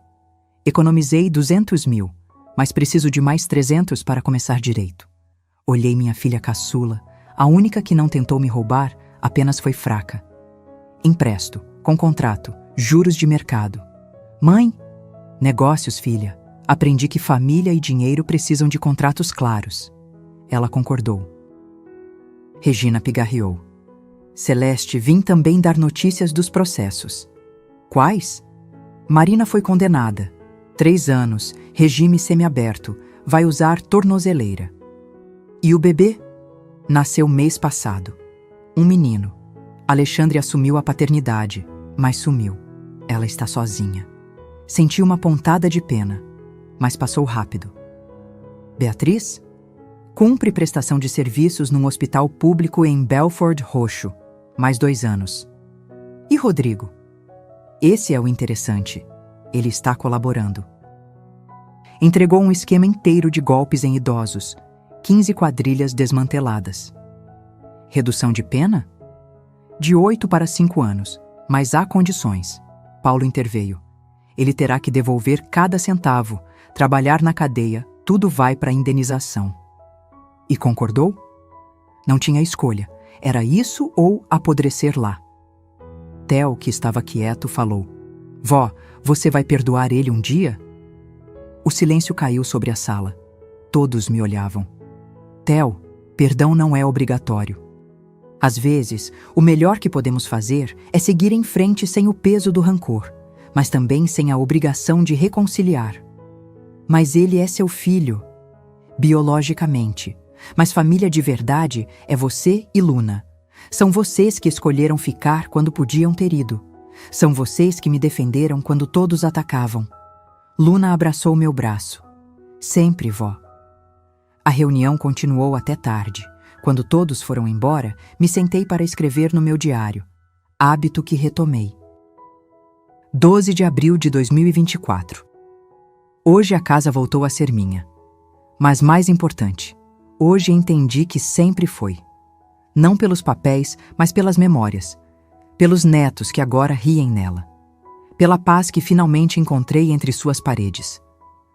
Economizei 200 mil, mas preciso de mais 300 para começar direito. Olhei minha filha caçula. A única que não tentou me roubar apenas foi fraca. Empresto, com contrato, juros de mercado. Mãe? Negócios, filha. Aprendi que família e dinheiro precisam de contratos claros. Ela concordou. Regina pigarreou. Celeste, vim também dar notícias dos processos. Quais? Marina foi condenada. 3 anos, regime semiaberto, vai usar tornozeleira. E o bebê? Nasceu mês passado. Um menino. Alexandre assumiu a paternidade, mas sumiu. Ela está sozinha. Senti uma pontada de pena, mas passou rápido. Beatriz? Cumpre prestação de serviços num hospital público em Belford Roxo. Mais 2 anos. E Rodrigo? Esse é o interessante. Ele está colaborando. Entregou um esquema inteiro de golpes em idosos. 15 quadrilhas desmanteladas. Redução de pena? De 8 para 5 anos, mas há condições. Paulo interveio. Ele terá que devolver cada centavo, trabalhar na cadeia, tudo vai para a indenização. E concordou? Não tinha escolha. Era isso ou apodrecer lá. Theo, que estava quieto, falou. Vó, você vai perdoar ele um dia? O silêncio caiu sobre a sala. Todos me olhavam. Theo, perdão não é obrigatório. Às vezes, o melhor que podemos fazer é seguir em frente sem o peso do rancor, mas também sem a obrigação de reconciliar. Mas ele é seu filho, biologicamente. Mas família de verdade é você e Luna. São vocês que escolheram ficar quando podiam ter ido. São vocês que me defenderam quando todos atacavam. Luna abraçou meu braço. Sempre, vó. A reunião continuou até tarde. Quando todos foram embora, me sentei para escrever no meu diário. Hábito que retomei. 12 de abril de 2024. Hoje a casa voltou a ser minha. Mas mais importante, hoje entendi que sempre foi. Não pelos papéis, mas pelas memórias. Pelos netos que agora riem nela. Pela paz que finalmente encontrei entre suas paredes.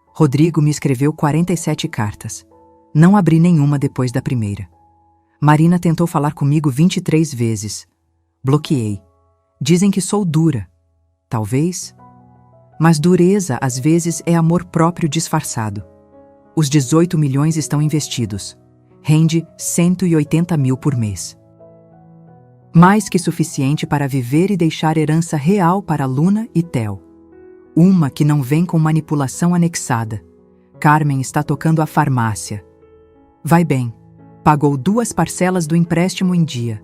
Rodrigo me escreveu 47 cartas. Não abri nenhuma depois da primeira. Marina tentou falar comigo 23 vezes. Bloqueei. Dizem que sou dura. Talvez. Mas dureza, às vezes, é amor próprio disfarçado. Os 18 milhões estão investidos. Rende 180 mil por mês. Mais que suficiente para viver e deixar herança real para Luna e Theo. Uma que não vem com manipulação anexada. Carmen está tocando a farmácia. Vai bem. Pagou 2 parcelas do empréstimo em dia.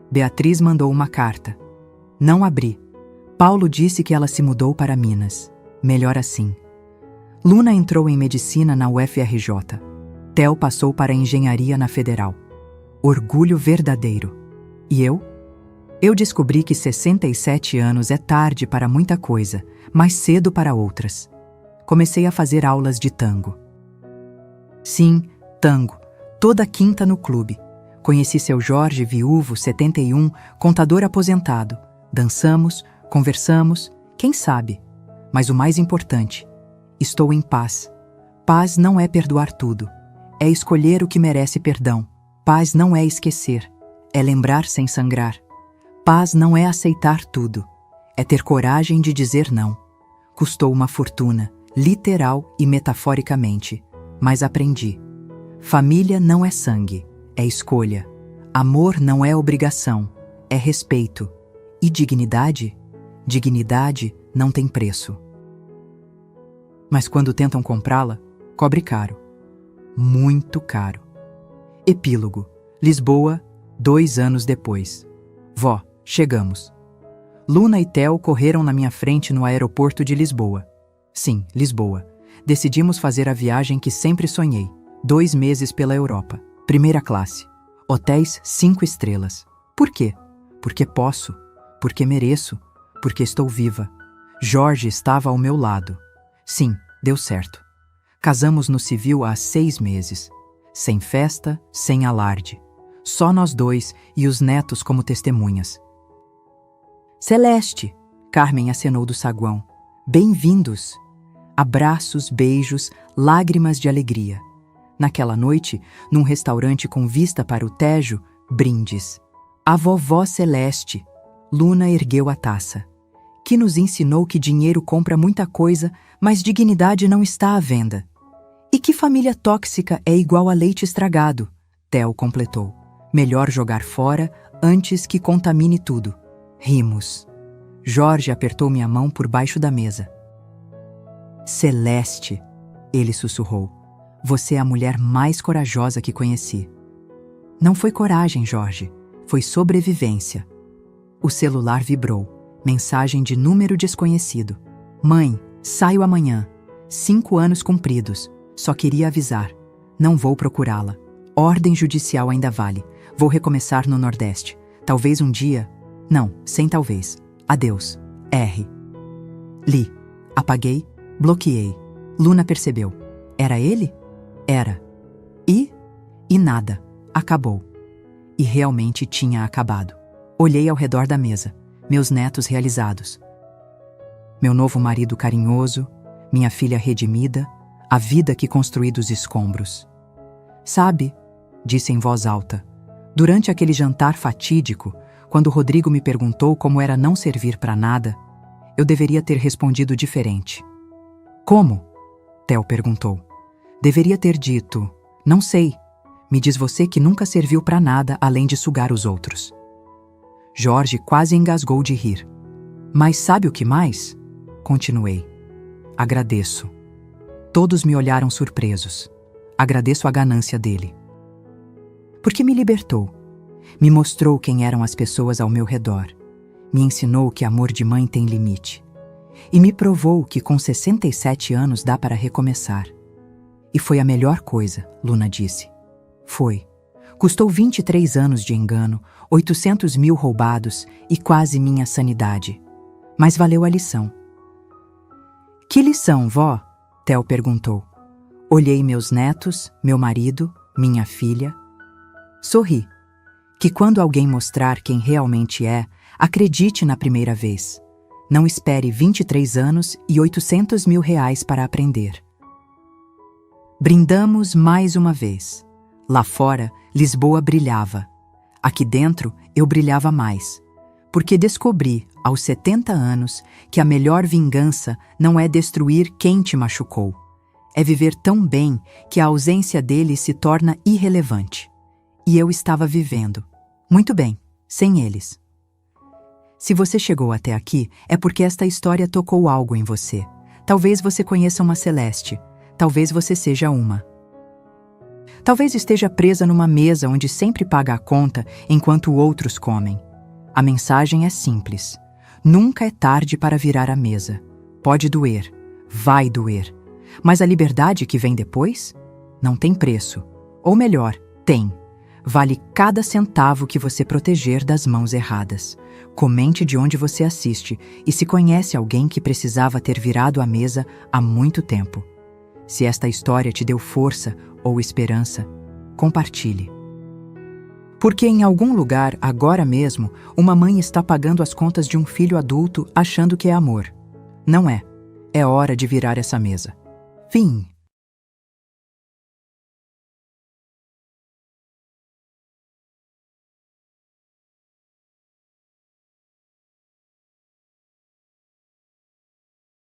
Beatriz mandou uma carta. Não abri. Paulo disse que ela se mudou para Minas. Melhor assim. Luna entrou em medicina na UFRJ. Theo passou para engenharia na Federal. Orgulho verdadeiro. E eu? Eu descobri que 67 anos é tarde para muita coisa, mas cedo para outras. Comecei a fazer aulas de tango. Sim, tango. Toda quinta no clube. Conheci seu Jorge, viúvo, 71, contador aposentado. Dançamos, conversamos, quem sabe? Mas o mais importante, estou em paz. Paz não é perdoar tudo. É escolher o que merece perdão. Paz não é esquecer. É lembrar sem sangrar. Paz não é aceitar tudo. É ter coragem de dizer não. Custou uma fortuna, literal e metaforicamente, mas aprendi. Família não é sangue, é escolha. Amor não é obrigação, é respeito. E dignidade? Dignidade não tem preço. Mas quando tentam comprá-la, cobre caro. Muito caro. Epílogo. Lisboa, 2 anos depois. Vó, chegamos. Luna e Theo correram na minha frente no aeroporto de Lisboa. Sim, Lisboa. Decidimos fazer a viagem que sempre sonhei. 2 meses pela Europa. Primeira classe. Hotéis 5 estrelas. Por quê? Porque posso. Porque mereço. Porque estou viva. Jorge estava ao meu lado. Sim, deu certo. Casamos no civil há 6 meses. Sem festa, sem alarde. Só nós 2 e os netos como testemunhas. Celeste! Carmen acenou do saguão. Bem-vindos! Abraços, beijos, lágrimas de alegria. Naquela noite, num restaurante com vista para o Tejo, brindes. A vovó Celeste. Luna ergueu a taça. Que nos ensinou que dinheiro compra muita coisa, mas dignidade não está à venda. E que família tóxica é igual a leite estragado, Theo completou. Melhor jogar fora antes que contamine tudo. Rimos. Jorge apertou minha mão por baixo da mesa. Celeste, ele sussurrou. Você é a mulher mais corajosa que conheci. Não foi coragem, Jorge. Foi sobrevivência. O celular vibrou. Mensagem de número desconhecido. Mãe, saio amanhã. 5 anos cumpridos. Só queria avisar. Não vou procurá-la. Ordem judicial ainda vale. Vou recomeçar no Nordeste. Talvez um dia... Não, sem talvez. Adeus. R. Li. Apaguei. Bloqueei. Luna percebeu. Era ele? Era. E nada. Acabou. E realmente tinha acabado. Olhei ao redor da mesa. Meus netos realizados. Meu novo marido carinhoso. Minha filha redimida. A vida que construí dos escombros. Sabe, disse em voz alta, durante aquele jantar fatídico, quando Rodrigo me perguntou como era não servir para nada, eu deveria ter respondido diferente. Como? Theo perguntou. Deveria ter dito, não sei. Me diz você que nunca serviu para nada além de sugar os outros. Jorge quase engasgou de rir. Mas sabe o que mais? Continuei. Agradeço. Todos me olharam surpresos. Agradeço a ganância dele. Porque me libertou. Me mostrou quem eram as pessoas ao meu redor. Me ensinou que amor de mãe tem limite. E me provou que com 67 anos dá para recomeçar. E foi a melhor coisa, Luna disse. Foi. Custou 23 anos de engano, 800 mil roubados e quase minha sanidade. Mas valeu a lição. Que lição, vó? Theo perguntou. Olhei meus netos, meu marido, minha filha. Sorri. Que quando alguém mostrar quem realmente é, acredite na primeira vez. Não espere 23 anos e 800 mil reais para aprender. Brindamos mais uma vez. Lá fora, Lisboa brilhava. Aqui dentro, eu brilhava mais. Porque descobri, aos 70 anos, que a melhor vingança não é destruir quem te machucou. É viver tão bem que a ausência dele se torna irrelevante. E eu estava vivendo. Muito bem, sem eles. Se você chegou até aqui, é porque esta história tocou algo em você. Talvez você conheça uma Celeste. Talvez você seja uma. Talvez esteja presa numa mesa onde sempre paga a conta enquanto outros comem. A mensagem é simples. Nunca é tarde para virar a mesa. Pode doer, vai doer. Mas a liberdade que vem depois? Não tem preço. Ou melhor, tem. Vale cada centavo que você proteger das mãos erradas. Comente de onde você assiste e se conhece alguém que precisava ter virado a mesa há muito tempo. Se esta história te deu força ou esperança, compartilhe. Porque em algum lugar, agora mesmo, uma mãe está pagando as contas de um filho adulto achando que é amor. Não é. É hora de virar essa mesa. Fim.